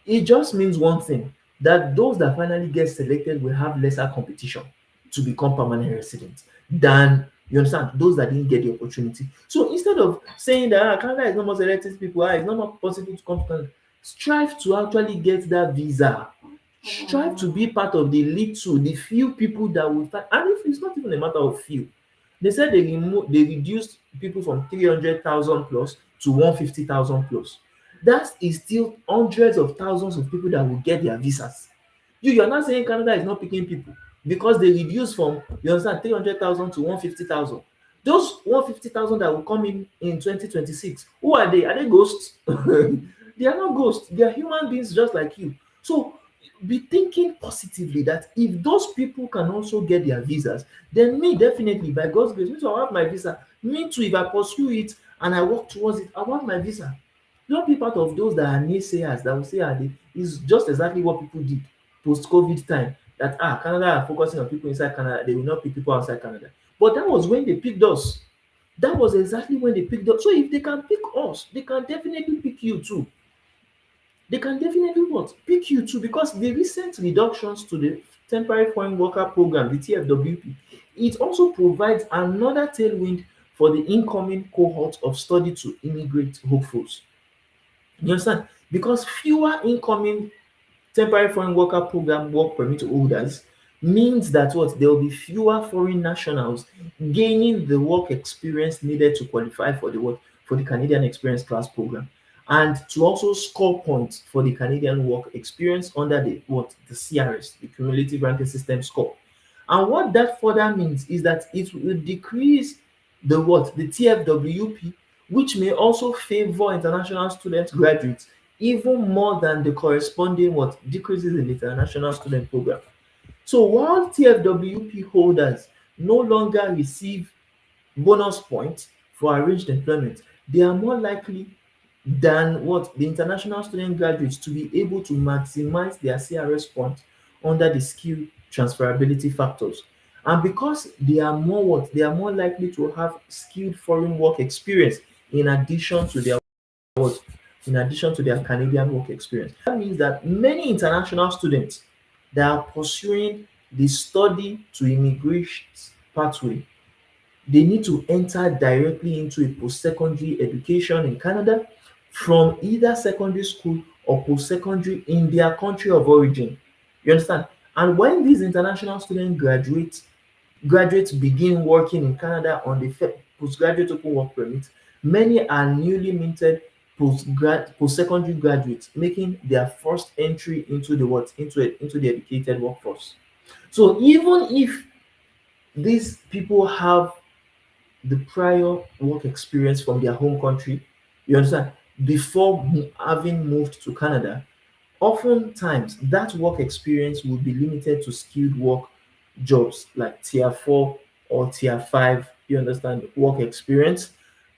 it just means one thing, that those that finally get selected will have lesser competition to become permanent residents than, you understand, those that didn't get the opportunity. So instead of saying that Canada is not more selected people, it's not more possible to come to Canada, strive to actually get that visa. Strive to be part of the few people that will find, and if it's not even a matter of few, they said they reduced people from 300,000 plus to 150,000 plus. That is still hundreds of thousands of people that will get their visas. You're not saying Canada is not picking people because they reduced from, you understand, 300,000 to 150,000. Those 150,000 that will come in 2026, who are they? Are they ghosts? They are not ghosts. They are human beings just like you. So be thinking positively that if those people can also get their visas, then me definitely, by God's grace, me too, I'll have my visa. Me too, if I pursue it and I work towards it, I'll have my visa. Don't be part of those that are naysayers that will say it's just exactly what people did post-COVID time. That Canada are focusing on people inside Canada, they will not pick people outside Canada. But that was when they picked us. That was exactly when they picked us. So if they can pick us, they can definitely pick you too. They can definitely what? Pick you too, because the recent reductions to the temporary foreign worker program, the TFWP, it also provides another tailwind for the incoming cohort of study to immigrate hopefuls. You understand? Because fewer incoming temporary foreign worker program work permit holders means that what there will be fewer foreign nationals gaining the work experience needed to qualify for the Canadian Experience Class program, and to also score points for the Canadian work experience under the CRS, the cumulative ranking system score. And what that further means is that it will decrease the TFWP, which may also favor international student graduates even more than the corresponding decreases in the international student program. So while TFWP holders no longer receive bonus points for arranged employment, they are more likely than the international student graduates to be able to maximize their CRS points under the skill transferability factors. And because they are more likely to have skilled foreign work experience in addition to their what in addition to their Canadian work experience. That means that many international students that are pursuing the study to immigration pathway, they need to enter directly into a post-secondary education in Canada from either secondary school or post-secondary in their country of origin. You understand? And when these international students graduates begin working in Canada on the postgraduate open work permit, many are newly minted post-secondary graduates making their first entry into the educated workforce. So even if these people have the prior work experience from their home country, You understand? Before having moved to Canada, oftentimes that work experience will be limited to skilled work jobs like tier 4 or tier 5, you understand, work experience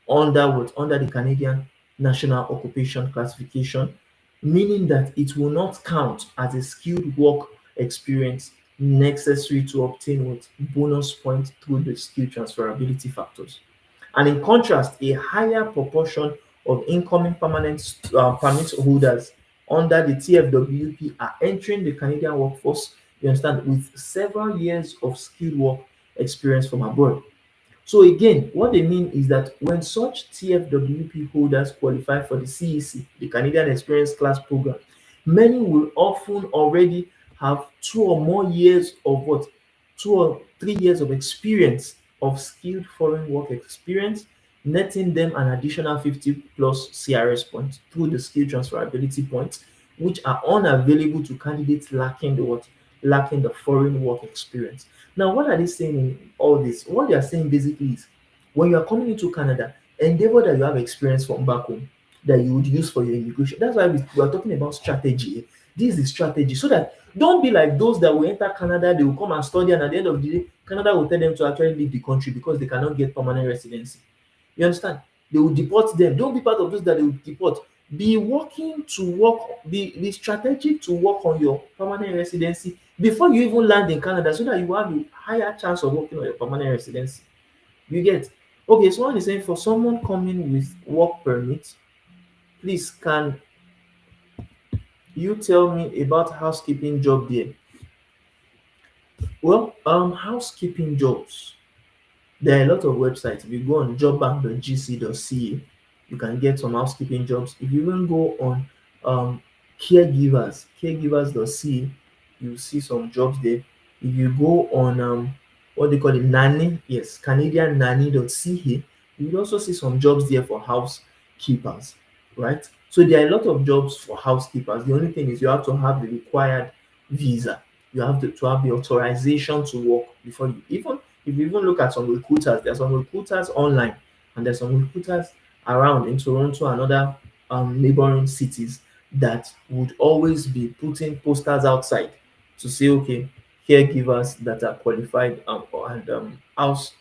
under what? Under the Canadian National Occupation Classification, meaning that it will not count as a skilled work experience necessary to obtain what? Bonus points through the skill transferability factors. And in contrast, a higher proportion of incoming permanent permit holders under the TFWP are entering the Canadian workforce, you understand, with several years of skilled work experience from abroad. So again, what they mean is that when such TFWP holders qualify for the CEC, the Canadian Experience Class Program, many will often already have 2 or more years of what? 2 or 3 years of experience of skilled foreign work experience, netting them an additional 50 plus CRS points through the skill transferability points, which are unavailable to candidates lacking the what? Lacking the foreign work experience. Now, what are they saying in all this? What they are saying basically is when you are coming into Canada, endeavor that you have experience from back home that you would use for your immigration. That's why we are talking about strategy. This is strategy so that don't be like those that will enter Canada, they will come and study, and at the end of the day, Canada will tell them to actually leave the country because they cannot get permanent residency. You understand? They will deport them. Don't be part of those that they will deport. Be working to work, be strategic to work on your permanent residency before you even land in Canada so that you have a higher chance of working on your permanent residency. You get? Okay, so one is saying for someone coming with work permit, please can you tell me about housekeeping job there? Well, housekeeping jobs. There are a lot of websites. If you go on jobbank.gc.ca, you can get some housekeeping jobs. If you even go on caregivers.ca, you see some jobs there. If you go on what they call it, nanny, yes, Canadian nanny.ca, you will also see some jobs there for housekeepers, right? So there are a lot of jobs for housekeepers. The only thing is you have to have the required visa. You have to have the authorization to work before you even if you even look at some recruiters, there are some recruiters online and there's some recruiters around in Toronto and other neighboring cities that would always be putting posters outside to say, okay, caregivers that are qualified and house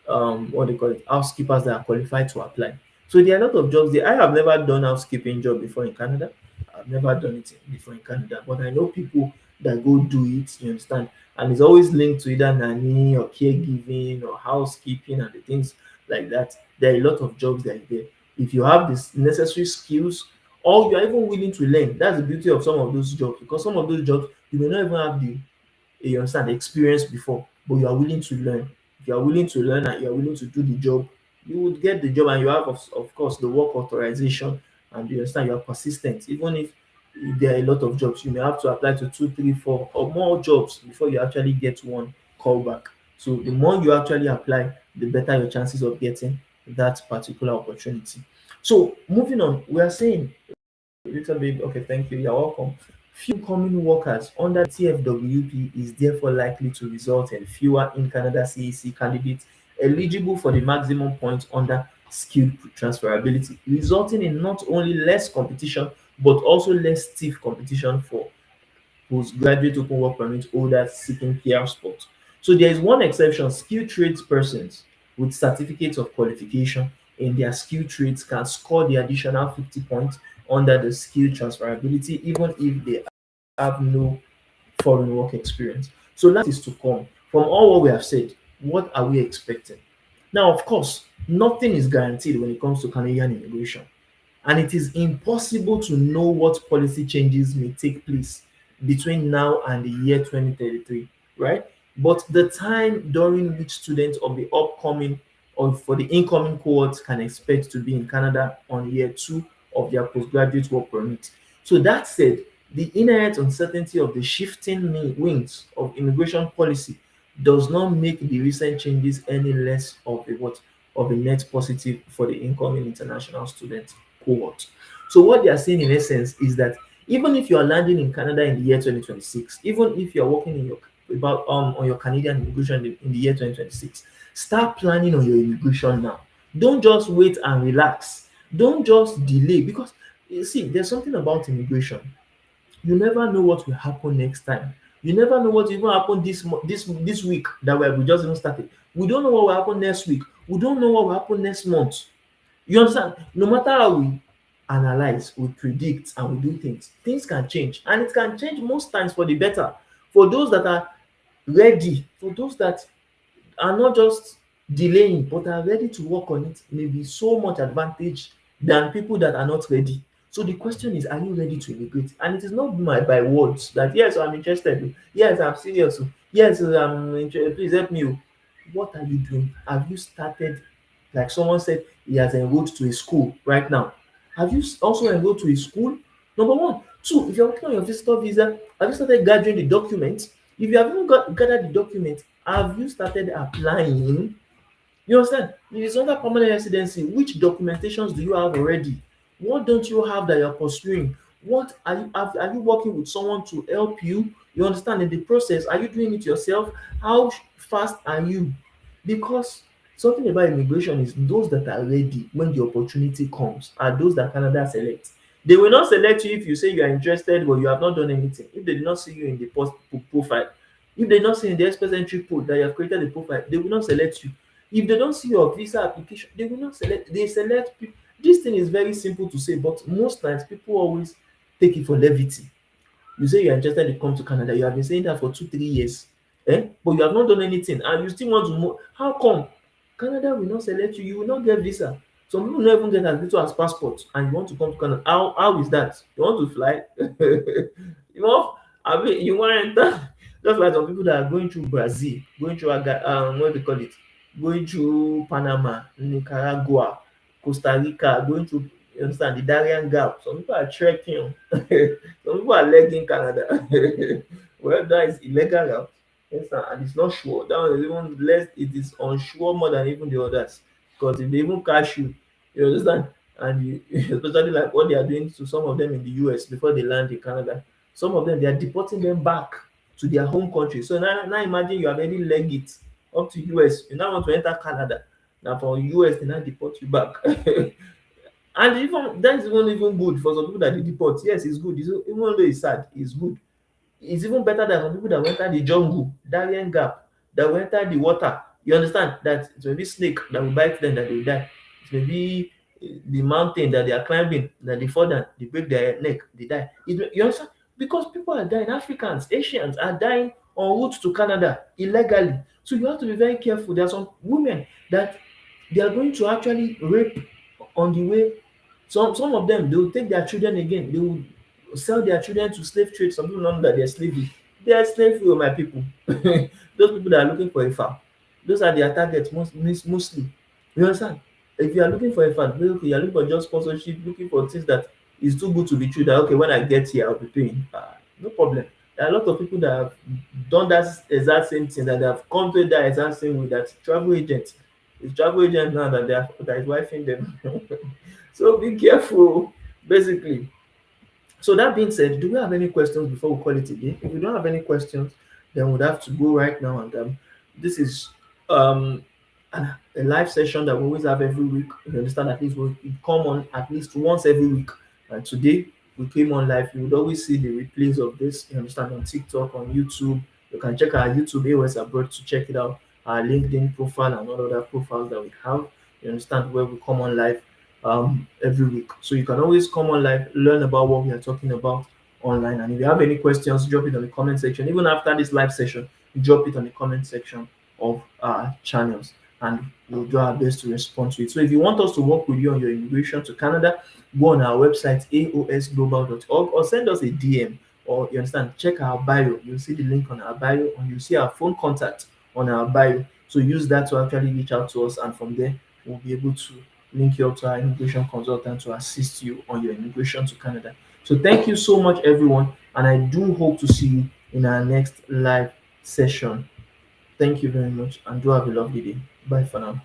what they call it, housekeepers that are qualified to apply. So there are a lot of jobs there. I have never done housekeeping job before in Canada. I've never done it before in Canada, but I know people that go do it, you understand? And it's always linked to either nanny or caregiving or housekeeping and the things like that. There are a lot of jobs that are there. If you have this necessary skills or you're even willing to learn, that's the beauty of some of those jobs because some of those jobs you may not even have the you understand the experience before, but you are willing to learn. If you are willing to learn and you are willing to do the job, you would get the job and you have of course the work authorization and you understand you are persistent. Even if there are a lot of jobs, you may have to apply to two, three, four or more jobs before you actually get one callback. So the more you actually apply, the better your chances of getting that particular opportunity. So moving on, we are saying little bit. Okay, thank you. You're welcome. Few incoming workers under TFWP is therefore likely to result in fewer in Canada CEC candidates eligible for the maximum points under skilled transferability, resulting in not only less competition but also less stiff competition for postgraduate open work permit holders seeking PR spots. So there is one exception: skilled trades persons with certificates of qualification in their skilled trades can score the additional 50 points under the skill transferability, even if they have no foreign work experience. So that is to come. From all what we have said, what are we expecting? Now, of course, nothing is guaranteed when it comes to Canadian immigration, and it is impossible to know what policy changes may take place between now and the year 2033, right? But the time during which students of the upcoming or for the incoming cohorts can expect to be in Canada on year two of their postgraduate work permit. So that said, the inherent uncertainty of the shifting wings of immigration policy does not make the recent changes any less of a what of a net positive for the incoming international student cohort. So what they are saying in essence is that even if you are landing in Canada in the year 2026, even if you are working in your about on your Canadian immigration in the year 2026, start planning on your immigration now. Don't just wait and relax Don't just delay, because you see, there's something about immigration. You never know what will happen next time. You never know what will even happen this week that we just even started. We don't know what will happen next week. We don't know what will happen next month. You understand? No matter how we analyze, we predict, and we do things can change, and it can change most times for the better. For those that are ready, for those that are not just delaying but are ready to work on it, may be so much advantage than people that are not ready. So the question is, are you ready to immigrate? And it is not by words that yes, I'm interested, yes, I'm serious, yes, I'm interested, please help me. What are you doing? Have you started? Like someone said, he has enrolled to a school right now. Have you also enrolled to a school? Number one. Two, if you're working on your visitor visa, have you started gathering the documents? If you haven't gathered the documents, have you started applying? You understand? If it's under permanent residency, which documentations do you have already? What don't you have that you're pursuing? What are you working with someone to help you? You understand, in the process, are you doing it yourself? How fast are you? Because something about immigration is those that are ready when the opportunity comes are those that Canada select. They will not select you if you say you are interested but you have not done anything. If they did not see you in the profile, if they not see in the express entry code that you have created a profile, they will not select you. If they don't see your visa application, they will not select. They select people. This thing is very simple to say, but most times people always take it for levity. You say you're interested to come to Canada, you have been saying that for 2 3 years, but you have not done anything and you still want to move. How come? Canada will not select you, you will not get visa. Some people no even get as little as passport and you want to come to Canada. How is that? You want to fly? You want, I mean, you want to enter? Just like some people that are going through Brazil, going through what do they call it? Going through Panama, Nicaragua, Costa Rica, going through, you understand, the Darien Gap. Some people are trekking. Some people are legging Canada. Well, that is illegal route. Yes, and it's not sure. That one is even less, it is unsure more than even the others. Because if they even catch you, you understand? And you, especially like what they are doing to some of them in the US before they land in Canada. Some of them, they are deporting them back to their home country. So now imagine you have already legged it up to US. You now want to enter Canada. Now from US, they now deport you back. And even that's even good for some people that they deport. Yes, it's good. Even though it's sad, it's good. It's even better than some people that went enter the jungle, Darien Gap, that will enter the water. You understand that it may be snake that will bite them, that they will die. It may be the mountain that they are climbing, that they fall down, they break their neck, they die. You understand? Because people are dying, Africans, Asians are dying en route to Canada illegally. So you have to be very careful. There are some women that they are going to actually rape on the way. Some of them, they will take their children again. They will sell their children to slave trade. Some people know that they're slavery. They are slavery, oh my people. Those people that are looking for a farm, those are their targets mostly. You understand? If you are looking for a farm, okay, you're looking for just sponsorship, looking for things that is too good to be true. That okay, when I get here, I'll be paying. No problem. There are a lot of people that have done that exact same thing, that have come to that exact same way. That travel agents, it's travel agents now that is wifing them. So be careful, basically. So that being said, do we have any questions before we call it a day? If we don't have any questions, then we'd have to go right now. And this is um, a live session that we always have every week. You understand? At least we come on at least once every week. And today we came on live. You would always see the replays of this. You understand, on TikTok, on YouTube. You can check our YouTube A.O.S abroad to check it out. Our LinkedIn profile and all other profiles that we have. You understand, where we come on live every week. So you can always come on live, learn about what we are talking about online. And if you have any questions, drop it on the comment section. Even after this live session, drop it on the comment section of our channels, and we'll do our best to respond to it. So if you want us to work with you on your immigration to Canada, go on our website aosglobal.org, or send us a DM, or you understand, check our bio. You'll see the link on our bio, and you'll see our phone contact on our bio. So use that to actually reach out to us, and from there we'll be able to link you up to our immigration consultant to assist you on your immigration to Canada. So thank you so much, everyone, and I do hope to see you in our next live session. Thank you very much, and do have a lovely day. Bye for now.